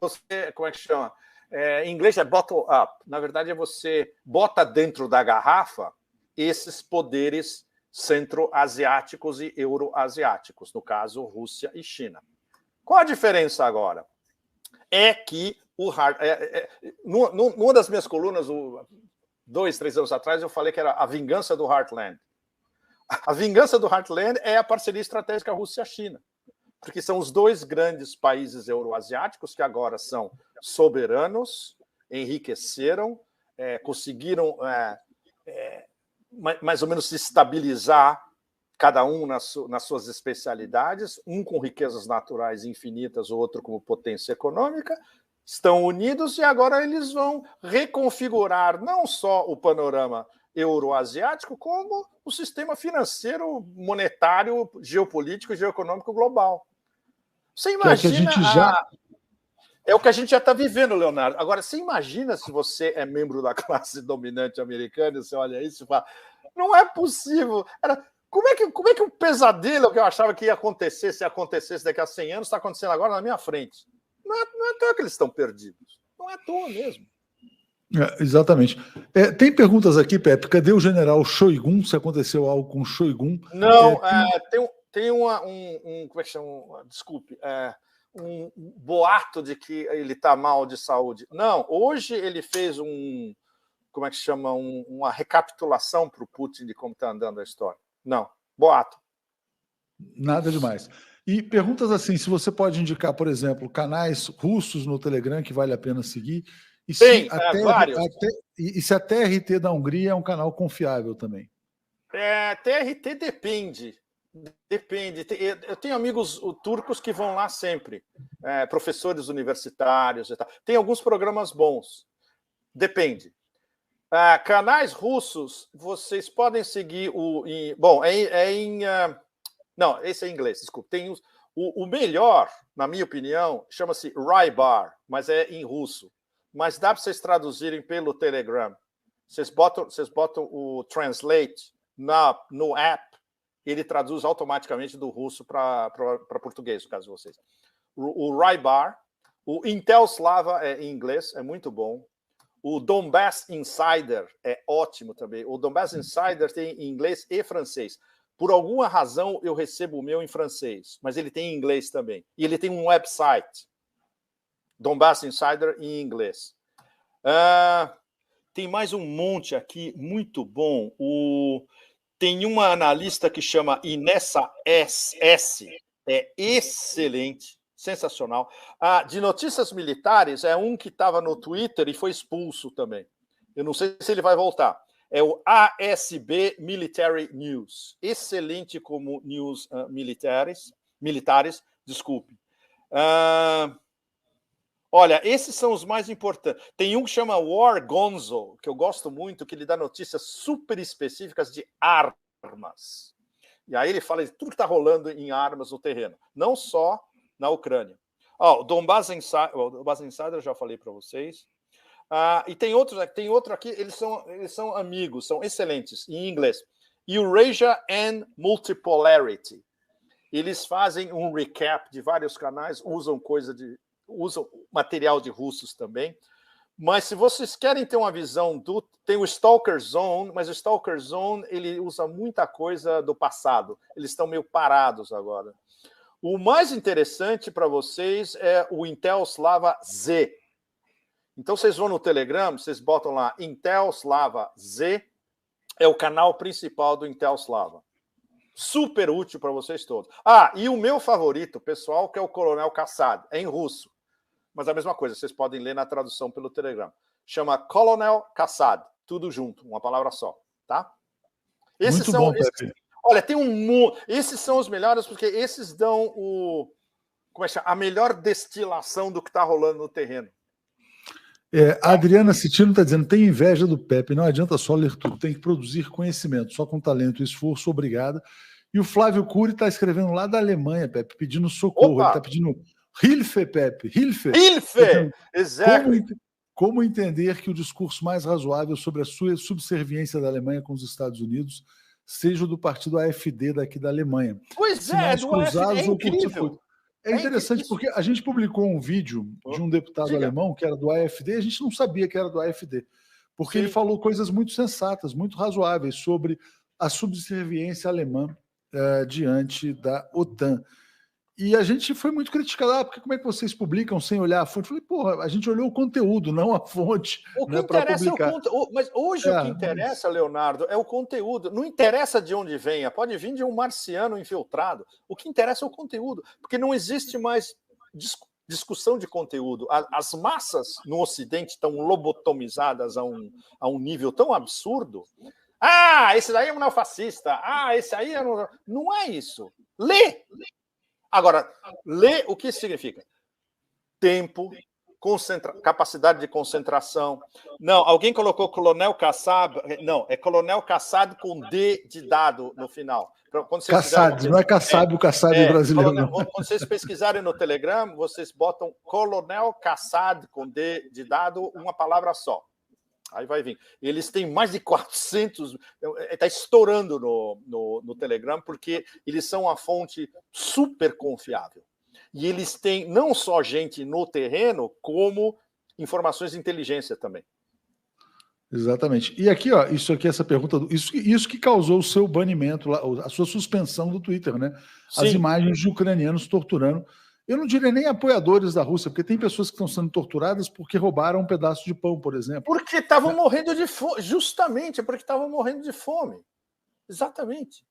Você, como é que chama? Em inglês é bottle up. Na verdade, você bota dentro da garrafa esses poderes centro-asiáticos e euro-asiáticos, no caso, Rússia e China. Qual a diferença agora? É que numa das minhas colunas, 2, 3 anos atrás, eu falei que era a vingança do Heartland. A vingança do Heartland é a parceria estratégica Rússia-China, porque são os dois grandes países euroasiáticos que agora são soberanos, enriqueceram, conseguiram mais ou menos se estabilizar, cada um nas suas especialidades, um com riquezas naturais infinitas, o outro como potência econômica, estão unidos e agora eles vão reconfigurar não só o panorama euroasiático, como o sistema financeiro, monetário, geopolítico e geoeconômico global. Você imagina... É o que a gente já está vivendo, Leonardo. Agora, você imagina se você é membro da classe dominante americana, você olha isso e fala, não é possível. Como é que o pesadelo que eu achava que ia acontecer, se acontecesse daqui a 100 anos, está acontecendo agora na minha frente? Não é à toa que eles estão perdidos. Não é à toa mesmo. Exatamente. Tem perguntas aqui, Pepe. Cadê o general Shoigun? Se aconteceu algo com o Shoigun? Não, tem como é que chama? Desculpe. Um boato de que ele está mal de saúde. Não, hoje ele fez como é que chama? Uma recapitulação para o Putin de como está andando a história. Não, boato. Nada demais. E perguntas assim, se você pode indicar, por exemplo, canais russos no Telegram que vale a pena seguir, e se a TRT da Hungria é um canal confiável também. TRT depende. Depende. Eu tenho amigos turcos que vão lá sempre, professores universitários e tal. Tem alguns programas bons. Depende. Canais russos, vocês podem seguir não, esse é em inglês, desculpa. Tem o melhor, na minha opinião, chama-se Rybar, mas é em russo. Mas dá para vocês traduzirem pelo Telegram. Vocês botam o Translate no app, ele traduz automaticamente do russo para português, no caso de vocês. O Rybar, o Intel Slava é em inglês, é muito bom. O Donbass Insider é ótimo também. O Donbass Insider tem em inglês e francês. Por alguma razão, eu recebo o meu em francês, mas ele tem em inglês também. E ele tem um website, Donbass Insider, em inglês. Tem mais um monte aqui, muito bom. Tem uma analista que chama Inessa S. É excelente, sensacional. De notícias militares, é um que estava no Twitter e foi expulso também. Eu não sei se ele vai voltar. É o ASB Military News. Excelente como news militares, desculpe. Olha, esses são os mais importantes. Tem um que chama War Gonzo, que eu gosto muito, que ele dá notícias super específicas de armas. E aí ele fala de tudo que está rolando em armas no terreno, não só na Ucrânia. O Donbass Insider, eu já falei para vocês. E tem outro aqui, eles são amigos, são excelentes, em inglês. Eurasia and Multipolarity. eles fazem um recap de vários canais, usam material de russos também. Mas se vocês querem ter uma visão tem o Stalker Zone, mas o Stalker Zone ele usa muita coisa do passado. Eles estão meio parados agora. O mais interessante para vocês é o Intel Slava Z. Então vocês vão no Telegram, vocês botam lá Intel Slava Z, é o canal principal do Intel Slava. Super útil para vocês todos. E o meu favorito, pessoal, que é o Coronel Kassad, é em russo. Mas a mesma coisa, vocês podem ler na tradução pelo Telegram. Chama Colonel Kassad, tudo junto, uma palavra só, tá? Esses muito são, bom, Pepe. Olha, esses são os melhores porque esses dão a melhor destilação do que está rolando no terreno. A Adriana Citino está dizendo, tem inveja do Pepe, não adianta só ler tudo, tem que produzir conhecimento, só com talento e esforço, obrigada. E o Flávio Cury está escrevendo lá da Alemanha, Pepe, pedindo socorro. Opa! Ele está pedindo Hilfe, Pepe, Hilfe! Hilfe! Exato! Como entender que o discurso mais razoável sobre a sua subserviência da Alemanha com os Estados Unidos seja o do partido AfD daqui da Alemanha? Pois é, do AfD, é incrível. É interessante porque a gente publicou um vídeo de um deputado alemão que era do AfD, e a gente não sabia que era do AfD, porque ele falou coisas muito sensatas, muito razoáveis sobre a subserviência alemã diante da OTAN. E a gente foi muito criticado, porque como é que vocês publicam sem olhar a fonte? Eu falei, porra, a gente olhou o conteúdo, não a fonte. O que interessa é o conteúdo. Mas hoje o que interessa, Leonardo, é o conteúdo. Não interessa de onde venha, pode vir de um marciano infiltrado. O que interessa é o conteúdo, porque não existe mais discussão de conteúdo. As massas no Ocidente estão lobotomizadas a um nível tão absurdo. Esse daí é um neofascista. Esse aí é um... Não é isso. Lê! Agora, ler o que significa? Tempo, capacidade de concentração. Não, alguém colocou Coronel Kassad. Não, é Coronel Kassad com D de dado no final. Kassad, não é Kassab, o Kassab brasileiro. Quando vocês pesquisarem no Telegram, vocês botam Coronel Kassad com D de dado, uma palavra só. Aí vai vir. Eles têm mais de 400... Está estourando no Telegram, porque eles são uma fonte super confiável. E eles têm não só gente no terreno, como informações de inteligência também. Exatamente. E aqui, isso aqui, essa pergunta... Isso que causou o seu banimento, a sua suspensão do Twitter, né? Sim. As imagens de ucranianos torturando... Eu não diria nem apoiadores da Rússia, porque tem pessoas que estão sendo torturadas porque roubaram um pedaço de pão, por exemplo. Porque estavam morrendo de fome. Justamente porque estavam morrendo de fome. Exatamente.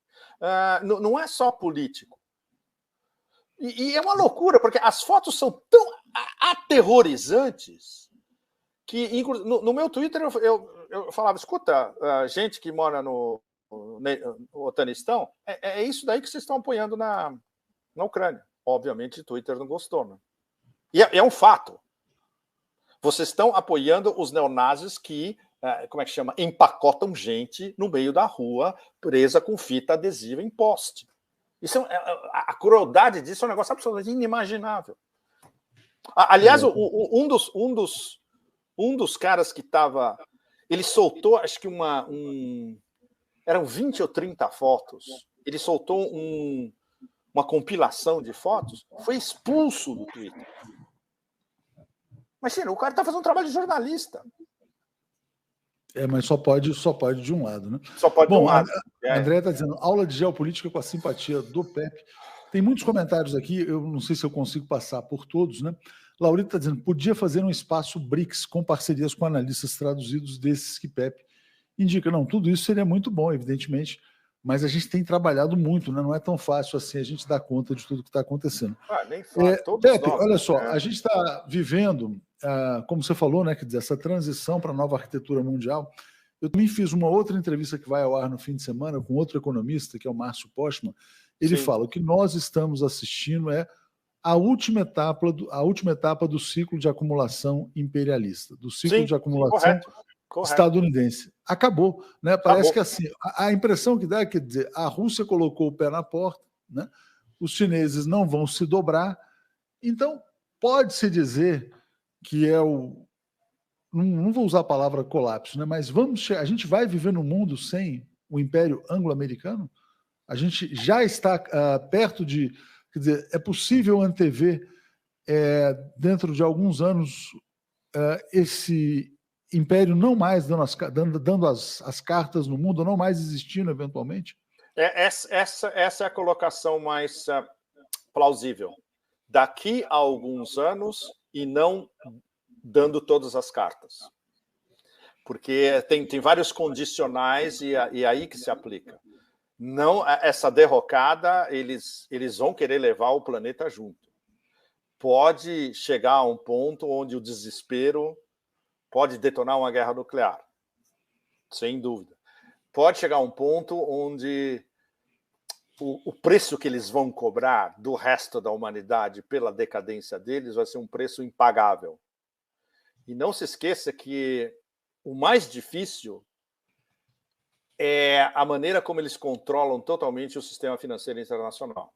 Não é só político. E é uma loucura, porque as fotos são tão aterrorizantes que, no meu Twitter, eu falava, escuta, gente que mora no Otanistão, é isso daí que vocês estão apoiando na Ucrânia. Obviamente, o Twitter não gostou, né? E é um fato. Vocês estão apoiando os neonazis que, empacotam gente no meio da rua, presa com fita adesiva em poste. A crueldade disso é um negócio absolutamente inimaginável. Aliás, um dos caras que estava... Ele soltou, acho que eram 20 ou 30 fotos. Ele soltou uma compilação de fotos, foi expulso do Twitter. Imagina, o cara está fazendo um trabalho de jornalista. Mas só pode de um lado, né? Só pode de um lado. A Andréia está dizendo, aula de geopolítica com a simpatia do Pepe. Tem muitos comentários aqui, eu não sei se eu consigo passar por todos, né? Laurita está dizendo, podia fazer um espaço BRICS com parcerias com analistas traduzidos desses que Pepe indica. Não, tudo isso seria muito bom, evidentemente, mas a gente tem trabalhado muito, né? Não é tão fácil assim a gente dar conta de tudo que está acontecendo. Nem fácil, Pepe, olha só, a gente está vivendo, como você falou, né, quer dizer, essa transição para a nova arquitetura mundial. Eu também fiz uma outra entrevista que vai ao ar no fim de semana com outro economista, que é o Márcio Postman. Ele fala, o que nós estamos assistindo é a última etapa do ciclo de acumulação imperialista, do ciclo de acumulação estadunidense. Acabou, né? Parece que assim, a impressão que dá é, quer dizer, a Rússia colocou o pé na porta, né? Os chineses não vão se dobrar, então pode-se dizer que é não vou usar a palavra colapso, né? Mas a gente vai viver num mundo sem o Império Anglo-Americano? A gente já está perto de... Quer dizer, é possível antever, dentro de alguns anos, esse império não mais dando as cartas no mundo, não mais existindo eventualmente? Essa é a colocação mais plausível. Daqui a alguns anos e não dando todas as cartas. Porque tem vários condicionais e aí que se aplica. Não, essa derrocada, eles vão querer levar o planeta junto. Pode chegar a um ponto onde o desespero pode detonar uma guerra nuclear, sem dúvida. Pode chegar a um ponto onde o preço que eles vão cobrar do resto da humanidade pela decadência deles vai ser um preço impagável. E não se esqueça que o mais difícil é a maneira como eles controlam totalmente o sistema financeiro internacional.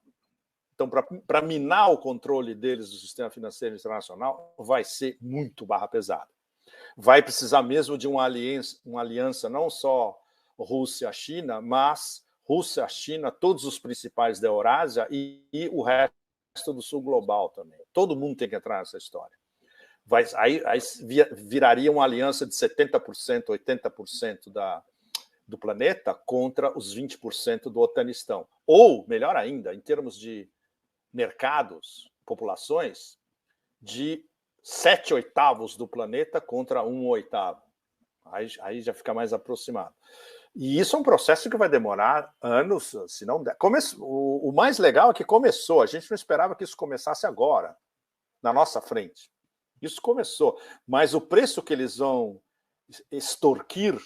Então, para minar o controle deles do sistema financeiro internacional, vai ser muito barra pesada. Vai precisar mesmo de uma aliança não só Rússia-China, mas Rússia-China, todos os principais da Eurásia e o resto do sul global também. Todo mundo tem que entrar nessa história. Aí viraria uma aliança de 70%, 80% do planeta contra os 20% do Otanistão. Ou, melhor ainda, em termos de mercados, populações, de 7/8 do planeta contra 1/8. Aí já fica mais aproximado. E isso é um processo que vai demorar anos, se não... O mais legal é que começou. A gente não esperava que isso começasse agora, na nossa frente. Isso começou. Mas o preço que eles vão extorquir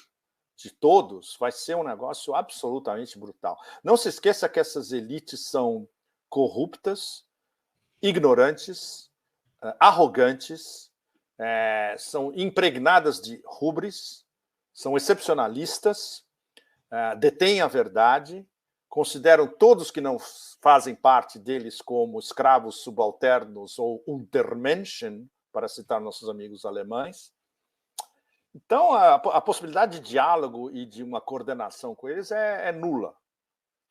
de todos vai ser um negócio absolutamente brutal. Não se esqueça que essas elites são corruptas, ignorantes, arrogantes, são impregnadas de rubris, são excepcionalistas, detêm a verdade, consideram todos que não fazem parte deles como escravos subalternos ou Untermenschen, para citar nossos amigos alemães. Então, a possibilidade de diálogo e de uma coordenação com eles é nula.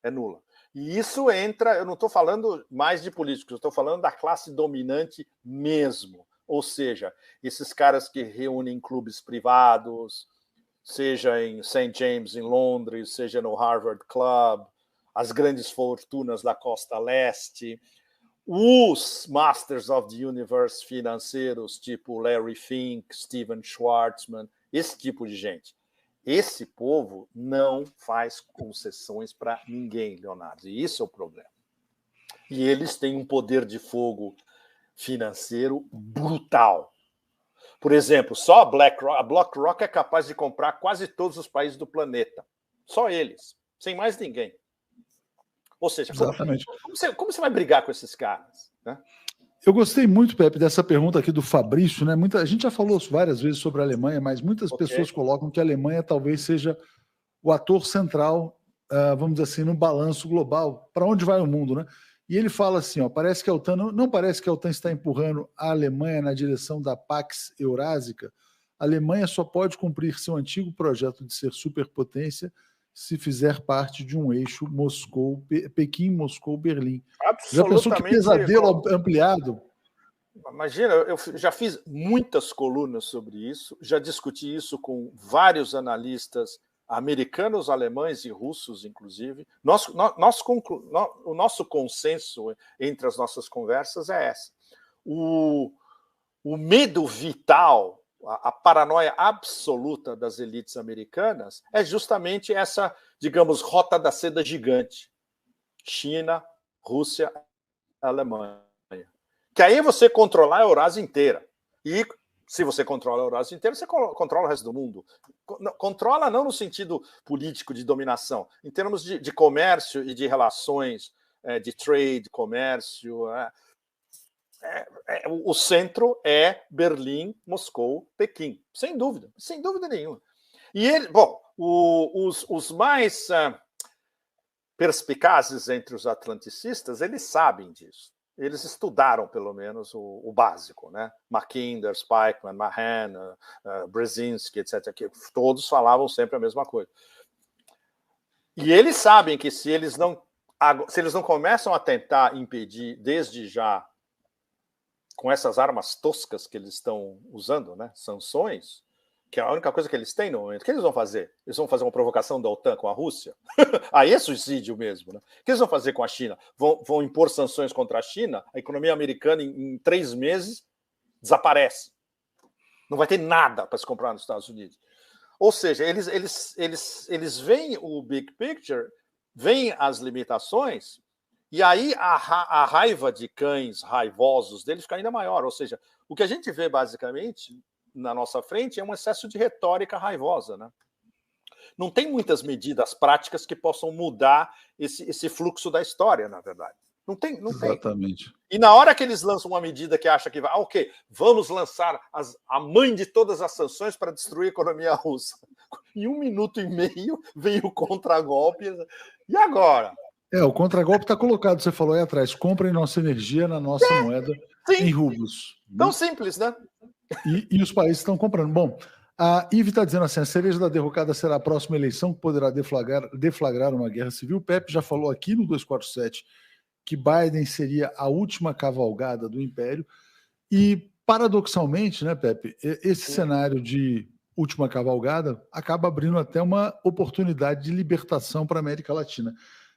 É nula. E isso entra, eu não estou falando mais de políticos, eu estou falando da classe dominante mesmo. Ou seja, esses caras que reúnem clubes privados, seja em St. James, em Londres, seja no Harvard Club, as grandes fortunas da costa leste, os Masters of the Universe financeiros, tipo Larry Fink, Steven Schwarzman, esse tipo de gente. Esse povo não faz concessões para ninguém, Leonardo, e isso é o problema. E eles têm um poder de fogo financeiro brutal. Por exemplo, só a BlackRock é capaz de comprar quase todos os países do planeta. Só eles, sem mais ninguém. Ou seja, como você vai brigar com esses caras? Né? Eu gostei muito, Pepe, dessa pergunta aqui do Fabrício. Né? A gente já falou várias vezes sobre a Alemanha, mas muitas pessoas colocam que a Alemanha talvez seja o ator central, vamos dizer assim, no balanço global, para onde vai o mundo. Né? E ele fala assim, parece que a OTAN, não parece que a OTAN está empurrando a Alemanha na direção da Pax Eurásica. A Alemanha só pode cumprir seu antigo projeto de ser superpotência se fizer parte de um eixo Pequim, Moscou, Berlim. Já pensou que pesadelo ampliado? Imagina, eu já fiz muitas colunas sobre isso, já discuti isso com vários analistas americanos, alemães e russos, inclusive. O nosso consenso entre as nossas conversas é essa. O medo vital, a paranoia absoluta das elites americanas é justamente essa, digamos, rota da seda gigante. China, Rússia, Alemanha. Que aí você controlar a Eurásia inteira. E se você controla a Eurásia inteira, você controla o resto do mundo. Controla não no sentido político de dominação, em termos de comércio e de relações, de trade, comércio. O centro é Berlim, Moscou, Pequim, sem dúvida nenhuma. E os mais perspicazes entre os atlanticistas, eles sabem disso. Eles estudaram, pelo menos, o básico, né? Mackinder, Spikeman, Mahan, Brzezinski, etc. Que todos falavam sempre a mesma coisa. E eles sabem que se eles não se eles não começam a tentar impedir desde já, com essas armas toscas que eles estão usando, né, sanções, que é a única coisa que eles têm no momento, o que eles vão fazer? Eles vão fazer uma provocação da OTAN com a Rússia? Aí é suicídio mesmo. Né? O que eles vão fazer com a China? Vão impor sanções contra a China? A economia americana, em 3 meses, desaparece. Não vai ter nada para se comprar nos Estados Unidos. Ou seja, eles veem o big picture, veem as limitações, e aí a raiva de cães raivosos deles fica ainda maior. Ou seja, o que a gente vê basicamente na nossa frente é um excesso de retórica raivosa. Né? Não tem muitas medidas práticas que possam mudar esse fluxo da história, na verdade. Não tem. Exatamente. E na hora que eles lançam uma medida que acha que vai, ok, vamos lançar a mãe de todas as sanções para destruir a economia russa. Em 1 minuto e meio vem o contragolpe. E agora? O contragolpe está colocado, você falou aí atrás, comprem nossa energia na nossa moeda em rublos. Tão simples, né? E os países estão comprando. Bom, a Ive está dizendo assim, a cereja da derrocada será a próxima eleição que poderá deflagrar uma guerra civil. O Pepe já falou aqui no 247 que Biden seria a última cavalgada do Império. E, paradoxalmente, né, Pepe, esse cenário de última cavalgada acaba abrindo até uma oportunidade de libertação para a América Latina.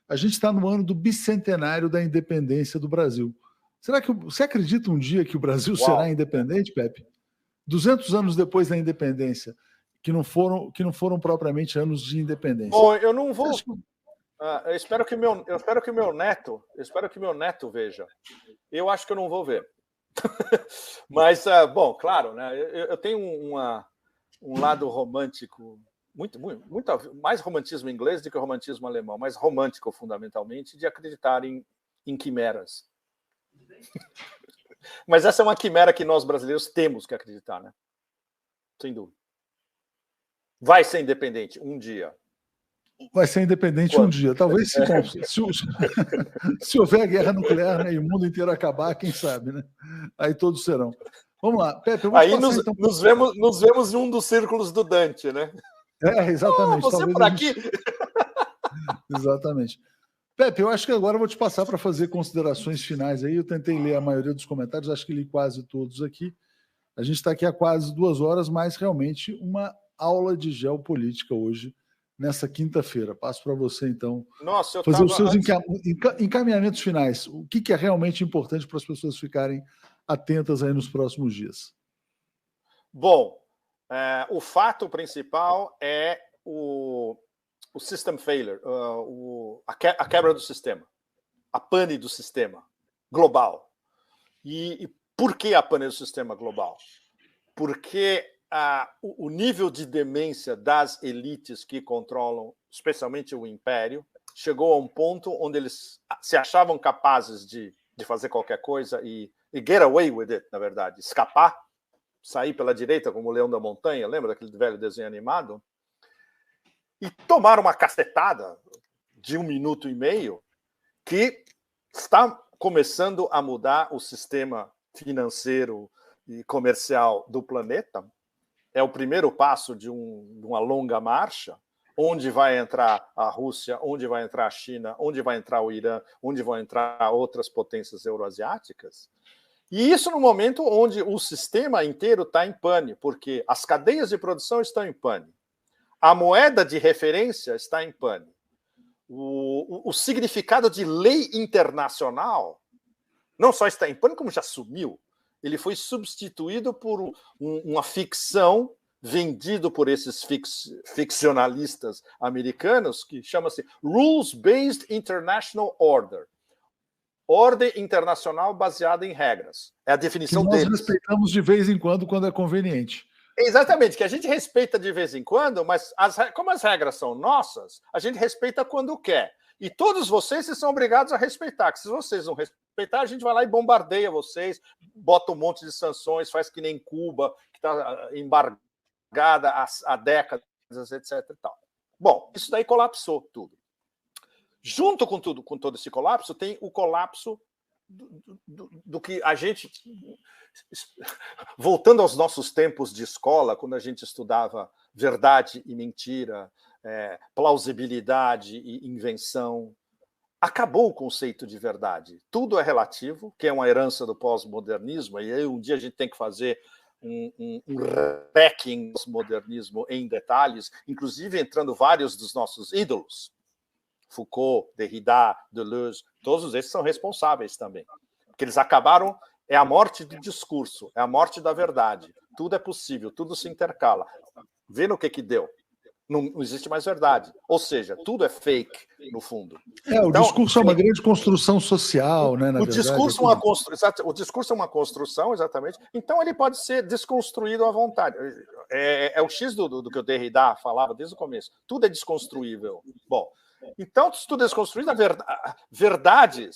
A gente está no ano do bicentenário da independência do Brasil. Será que você acredita um dia que o Brasil será independente, Pepe? 200 anos depois da independência, que não foram propriamente anos de independência. Bom, eu não vou... eu espero que meu neto veja. Eu acho que eu não vou ver. Mas, bom, claro, né? Eu tenho um lado romântico, muito mais romantismo inglês do que romantismo alemão, mas romântico fundamentalmente, de acreditar em quimeras. Mas essa é uma quimera que nós brasileiros temos que acreditar, né? Sem dúvida. Vai ser independente um dia. Vai ser independente um dia. Talvez se houver guerra nuclear, né, e o mundo inteiro acabar, quem sabe, né? Aí todos serão. Vamos lá, Pepe. Eu vou aí passar, então... nos vemos em um dos círculos do Dante, né? Exatamente. Você por aqui. Exatamente. Pepe, eu acho que agora eu vou te passar para fazer considerações finais aí. Eu tentei ler a maioria dos comentários, acho que li quase todos aqui. A gente está aqui há quase 2 horas, mas realmente uma aula de geopolítica hoje, nessa quinta-feira. Passo para você, então, fazer os seus encaminhamentos finais. O que é realmente importante para as pessoas ficarem atentas aí nos próximos dias? Bom, o fato principal é o system failure, a quebra do sistema, a pane do sistema global. E por que a pane do sistema global? Porque o nível de demência das elites que controlam, especialmente o império, chegou a um ponto onde eles se achavam capazes de fazer qualquer coisa e get away with it, na verdade, escapar, sair pela direita como o Leão da Montanha, lembra daquele velho desenho animado? E tomaram uma cacetada de 1 minuto e meio que está começando a mudar o sistema financeiro e comercial do planeta. É o primeiro passo de uma longa marcha, onde vai entrar a Rússia, onde vai entrar a China, onde vai entrar o Irã, onde vão entrar outras potências euroasiáticas. E isso no momento onde o sistema inteiro está em pane, porque as cadeias de produção estão em pane, a moeda de referência está em pane, o significado de lei internacional não só está em pane, como já sumiu. Ele foi substituído por uma ficção vendido por esses ficcionalistas americanos que chama-se Rules-Based International Order. Ordem internacional baseada em regras. É a definição deles. Nós respeitamos de vez em quando é conveniente. Exatamente, que a gente respeita de vez em quando, mas como as regras são nossas, a gente respeita quando quer. E todos vocês são obrigados a respeitar, que se vocês não respeitar, a gente vai lá e bombardeia vocês, bota um monte de sanções, faz que nem Cuba, que está embargada há décadas, etc. E tal. Bom, isso daí colapsou tudo. Junto com todo esse colapso, tem o colapso do que a gente... Voltando aos nossos tempos de escola, quando a gente estudava verdade e mentira, plausibilidade e invenção, acabou o conceito de verdade. Tudo é relativo, que é uma herança do pós-modernismo, e aí um dia a gente tem que fazer um ranking do modernismo em detalhes, inclusive entrando vários dos nossos ídolos, Foucault, Derrida, Deleuze, todos esses são responsáveis também. Porque eles acabaram, é a morte do discurso, é a morte da verdade. Tudo é possível, tudo se intercala. Vê no que deu. Não existe mais verdade. Ou seja, tudo é fake, no fundo. O discurso é uma grande construção social, né? O discurso é uma construção, exatamente. Então ele pode ser desconstruído à vontade. É o X do que o Derrida falava desde o começo. Tudo é desconstruível. Bom, então, se tudo é desconstruído, verdades,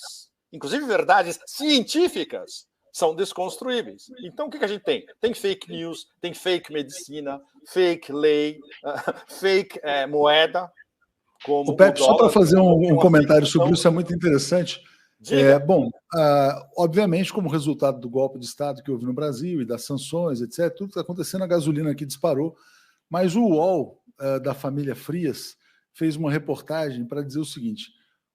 inclusive verdades científicas, são desconstruíveis. Então, o que a gente tem? Tem fake news, tem fake medicina, fake lei, fake moeda. Como Pepe, só para fazer um comentário sobre isso, é muito interessante. Obviamente, como resultado do golpe de Estado que houve no Brasil e das sanções, etc., tudo que está acontecendo, a gasolina aqui disparou. Mas o UOL, da família Frias, fez uma reportagem para dizer o seguinte: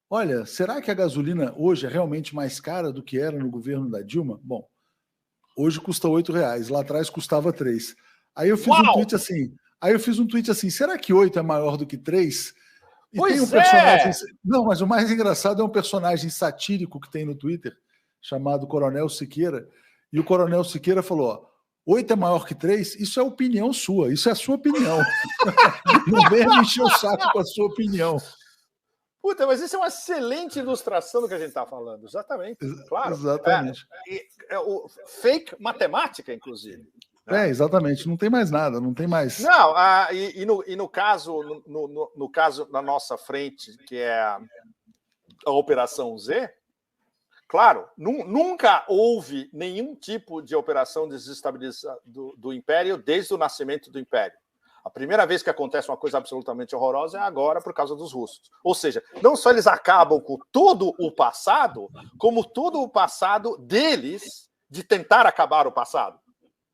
olha, será que a gasolina hoje é realmente mais cara do que era no governo da Dilma? Bom, hoje custa R$8, lá atrás custava 3. Aí eu fiz um tweet assim, será que 8 é maior do que 3? E tem um personagem... Não, mas o mais engraçado é um personagem satírico que tem no Twitter, chamado Coronel Siqueira, e o Coronel Siqueira falou: 8 é maior que 3? Isso é opinião sua, isso é a sua opinião. Não venha me encher o saco com a sua opinião. Puta, mas isso é uma excelente ilustração do que a gente está falando. Exatamente, claro. Exatamente. O fake matemática, inclusive. Exatamente. Não tem mais nada, não tem mais... Não, no caso na nossa frente, que é a Operação Z, claro, nunca houve nenhum tipo de operação desestabilização do Império desde o nascimento do Império. A primeira vez que acontece uma coisa absolutamente horrorosa é agora por causa dos russos. Ou seja, não só eles acabam com todo o passado, como todo o passado deles de tentar acabar o passado.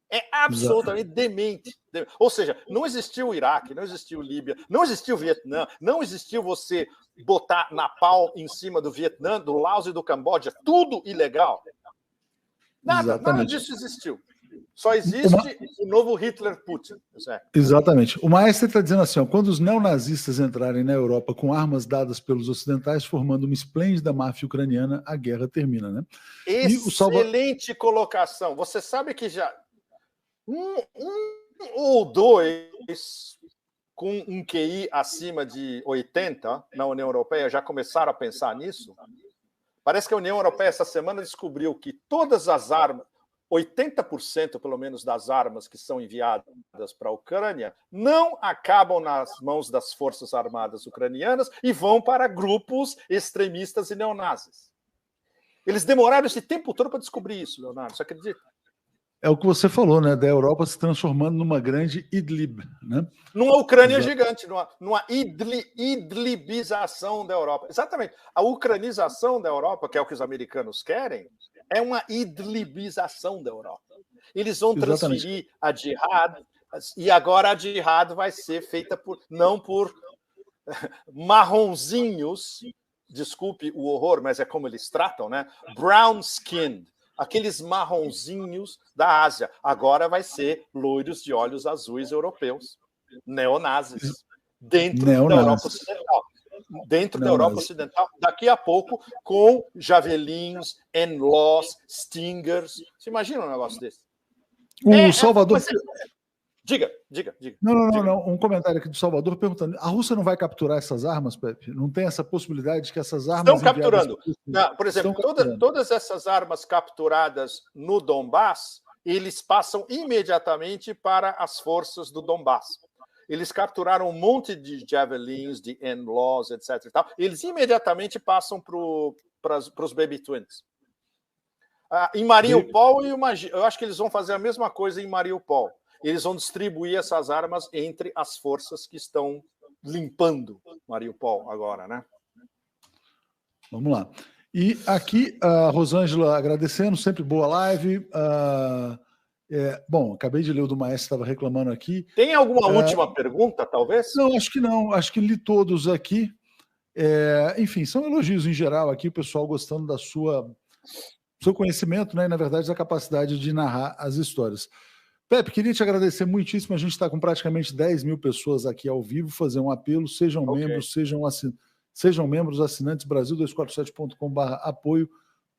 É absolutamente demente. Ou seja, não existiu o Iraque, não existiu Líbia, não existiu o Vietnã, não existiu você botar Napalm em cima do Vietnã, do Laos e do Camboja, tudo ilegal. Nada disso existiu. Só existe o novo Hitler-Putin. Exatamente. O Maestro está dizendo assim, quando os neonazistas entrarem na Europa com armas dadas pelos ocidentais, formando uma esplêndida máfia ucraniana, a guerra termina, né? Excelente colocação. Você sabe que já um ou dois com um QI acima de 80 na União Europeia já começaram a pensar nisso? Parece que a União Europeia essa semana descobriu que todas as armas, 80% pelo menos das armas que são enviadas para a Ucrânia não acabam nas mãos das forças armadas ucranianas e vão para grupos extremistas e neonazis. Eles demoraram esse tempo todo para descobrir isso, Leonardo, você acredita? É o que você falou, né? Da Europa se transformando numa grande Idlib, né? Numa Ucrânia gigante, numa idlibização da Europa. Exatamente. A ucranização da Europa, que é o que os americanos querem, é uma idlibização da Europa. Eles vão transferir a jihad, e agora a jihad vai ser feita não por marronzinhos, desculpe o horror, mas é como eles tratam, né? Brown-skinned. Aqueles marronzinhos da Ásia. Agora vai ser loiros de olhos azuis europeus, neonazis, dentro da Europa Ocidental. Da Europa Ocidental, daqui a pouco, com javelins, NLAWs, Stingers. Você imagina um negócio desse? Salvador... Diga. Não. Um comentário aqui do Salvador perguntando: a Rússia não vai capturar essas armas, Pepe? Não tem essa possibilidade de que essas armas... Estão capturando. Por exemplo, todas essas armas capturadas no Donbass, eles passam imediatamente para as forças do Donbass. Eles capturaram um monte de javelins, de NLAWs, etc. E tal. Eles imediatamente passam para os Baby Twins. Em Mariupol, eu acho que eles vão fazer a mesma coisa em Mariupol. Eles vão distribuir essas armas entre as forças que estão limpando Mariupol agora, né? Vamos lá. E aqui a Rosângela agradecendo, sempre boa live. Bom, acabei de ler o do Maestro, estava reclamando aqui. Tem alguma última pergunta, talvez? Não, acho que não. Acho que li todos aqui. Enfim, são elogios em geral aqui, o pessoal gostando do seu conhecimento, né? E, na verdade, da capacidade de narrar as histórias. Pepe, queria te agradecer muitíssimo. A gente está com praticamente 10 mil pessoas aqui ao vivo. Fazer um apelo, sejam membros, sejam membros assinantes Brasil247.com/apoio,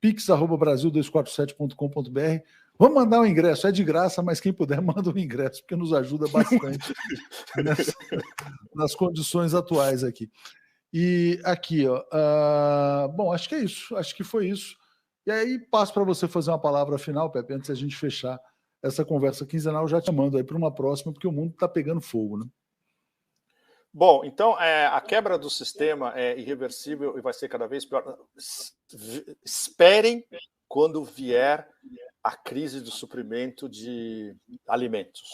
pix@brasil247.com.br. Vamos mandar um ingresso, é de graça, mas quem puder manda um ingresso, porque nos ajuda bastante nas condições atuais aqui. E aqui, bom, acho que é isso, acho que foi isso. E aí passo para você fazer uma palavra final, Pepe, antes da gente fechar essa conversa quinzenal, já te mando aí para uma próxima, porque o mundo está pegando fogo, né? Bom, então a quebra do sistema é irreversível e vai ser cada vez pior. Esperem quando vier a crise do suprimento de alimentos.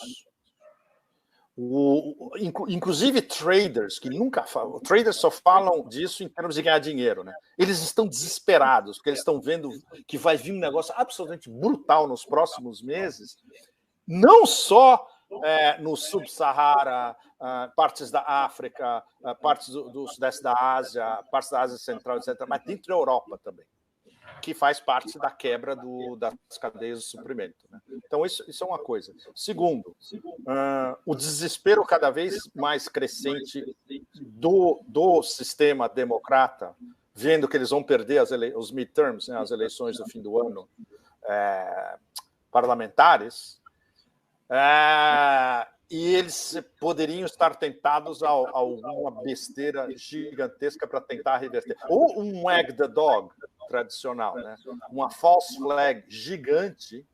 Inclusive traders, que nunca falam, traders só falam disso em termos de ganhar dinheiro, né? Eles estão desesperados, porque eles estão vendo que vai vir um negócio absolutamente brutal nos próximos meses, não só no Sub-Sahara, partes da África, partes do Sudeste da Ásia, partes da Ásia Central, etc., mas dentro da Europa também, que faz parte da quebra das cadeias de suprimento, né? Então, isso é uma coisa. Segundo, o desespero cada vez mais crescente do sistema democrata, vendo que eles vão perder os midterms, né, as eleições do fim do ano parlamentares, e eles poderiam estar tentados a alguma besteira gigantesca para tentar reverter. Ou um wag the dog tradicional, né? Uma false flag gigante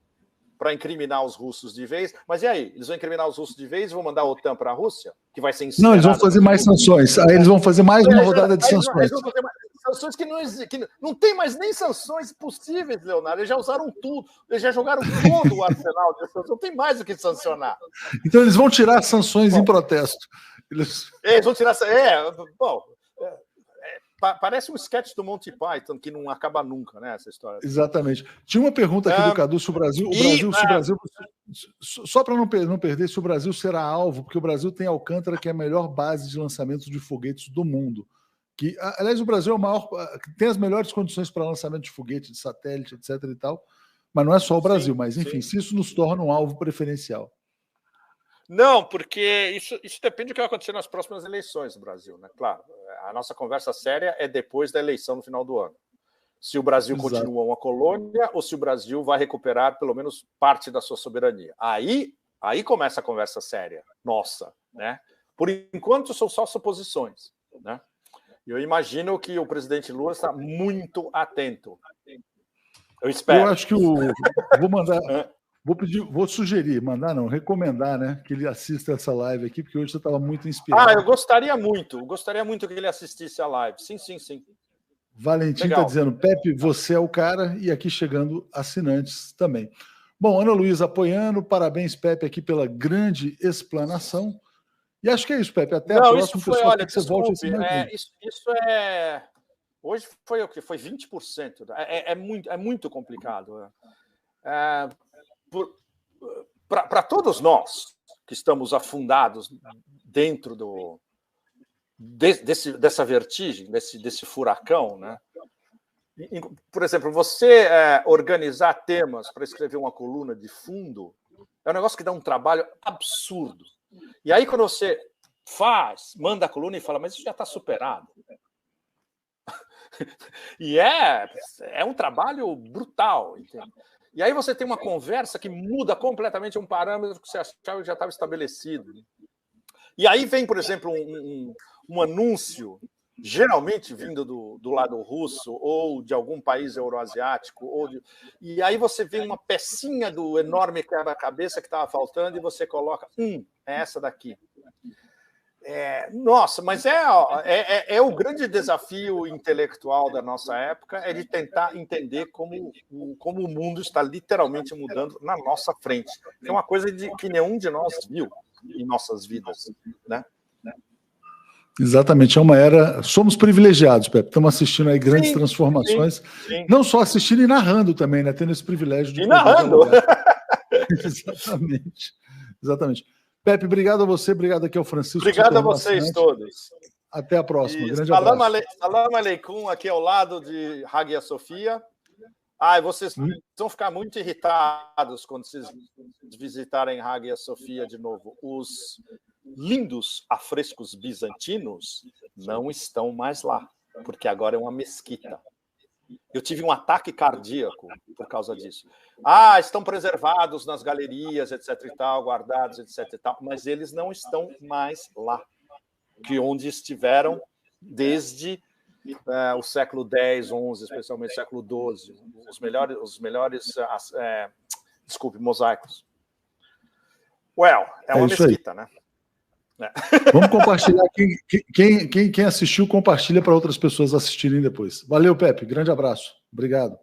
para incriminar os russos de vez. Mas e aí? Eles vão incriminar os russos de vez e vão mandar a OTAN para a Rússia? Que vai ser incinerada? Não, eles vão fazer mais sanções. Aí eles vão fazer mais uma rodada de sanções. Eles vão fazer sanções que não tem mais nem sanções possíveis, Leonardo. Eles já usaram tudo. Eles já jogaram todo o arsenal de sanções. Não tem mais o que sancionar. Então eles vão tirar sanções em protesto. Eles vão tirar... Parece um sketch do Monty Python que não acaba nunca, né? Essa história. Exatamente. Tinha uma pergunta aqui do Cadu se o Brasil. Só para não perder, se o Brasil será alvo, porque o Brasil tem Alcântara, que é a melhor base de lançamento de foguetes do mundo. Que, aliás, o Brasil é o maior, tem as melhores condições para lançamento de foguete, de satélite, etc. e tal. Mas não é só o Brasil, mas enfim, se isso nos torna um alvo preferencial. Não, porque isso depende do que vai acontecer nas próximas eleições no Brasil, né? Claro, a nossa conversa séria é depois da eleição no final do ano. Se o Brasil continua uma colônia ou se o Brasil vai recuperar pelo menos parte da sua soberania. Aí começa a conversa séria, nossa, né? Por enquanto são só suposições, né? Eu imagino que o presidente Lula está muito atento. Eu espero. Eu acho que vou mandar... Vou sugerir, recomendar, né, que ele assista essa live aqui, porque hoje você estava muito inspirado. Eu gostaria muito que ele assistisse a live. Sim. Valentim está dizendo, Pepe, você é o cara, e aqui chegando assinantes também. Bom, Ana Luísa apoiando, parabéns, Pepe, aqui pela grande explanação. E acho que é isso, Pepe, até a próxima. Olha, que você volte isso é... Hoje foi o quê? Foi 20%. É muito complicado. Para todos nós que estamos afundados dentro dessa vertigem, desse furacão, né? Por exemplo, você organizar temas para escrever uma coluna de fundo é um negócio que dá um trabalho absurdo. E aí, quando você manda a coluna e fala, mas isso já está superado. E é um trabalho brutal, entende? E aí você tem uma conversa que muda completamente um parâmetro que você achava que já estava estabelecido. E aí vem, por exemplo, um anúncio, geralmente vindo do lado russo ou de algum país euroasiático, e aí você vê uma pecinha do enorme quebra-cabeça que estava faltando e você coloca, é essa daqui. Nossa, mas é o grande desafio intelectual da nossa época, é de tentar entender como o mundo está literalmente mudando na nossa frente. É uma coisa que nenhum de nós viu em nossas vidas, né? Exatamente, é uma era... Somos privilegiados, Pepe, estamos assistindo aí grandes transformações, sim. Não só assistindo e narrando também, né? Tendo esse privilégio de... E narrando! Exatamente. Pepe, obrigado a você, obrigado aqui ao Francisco. Obrigado a vocês todos. Até a próxima. E Grande abraço. Salam aleikum, aqui ao lado de Hagia Sophia. E vocês vão ficar muito irritados quando vocês visitarem Hagia Sophia de novo. Os lindos afrescos bizantinos não estão mais lá, porque agora é uma mesquita. Eu tive um ataque cardíaco por causa disso. Estão preservados nas galerias, etc. e tal, guardados, etc. e tal, mas eles não estão mais lá, que onde estiveram desde o século X, XI, especialmente século XII, os melhores mosaicos. É uma mesquita, né? Vamos compartilhar. Quem assistiu, compartilha para outras pessoas assistirem depois. Valeu, Pepe. Grande abraço. Obrigado.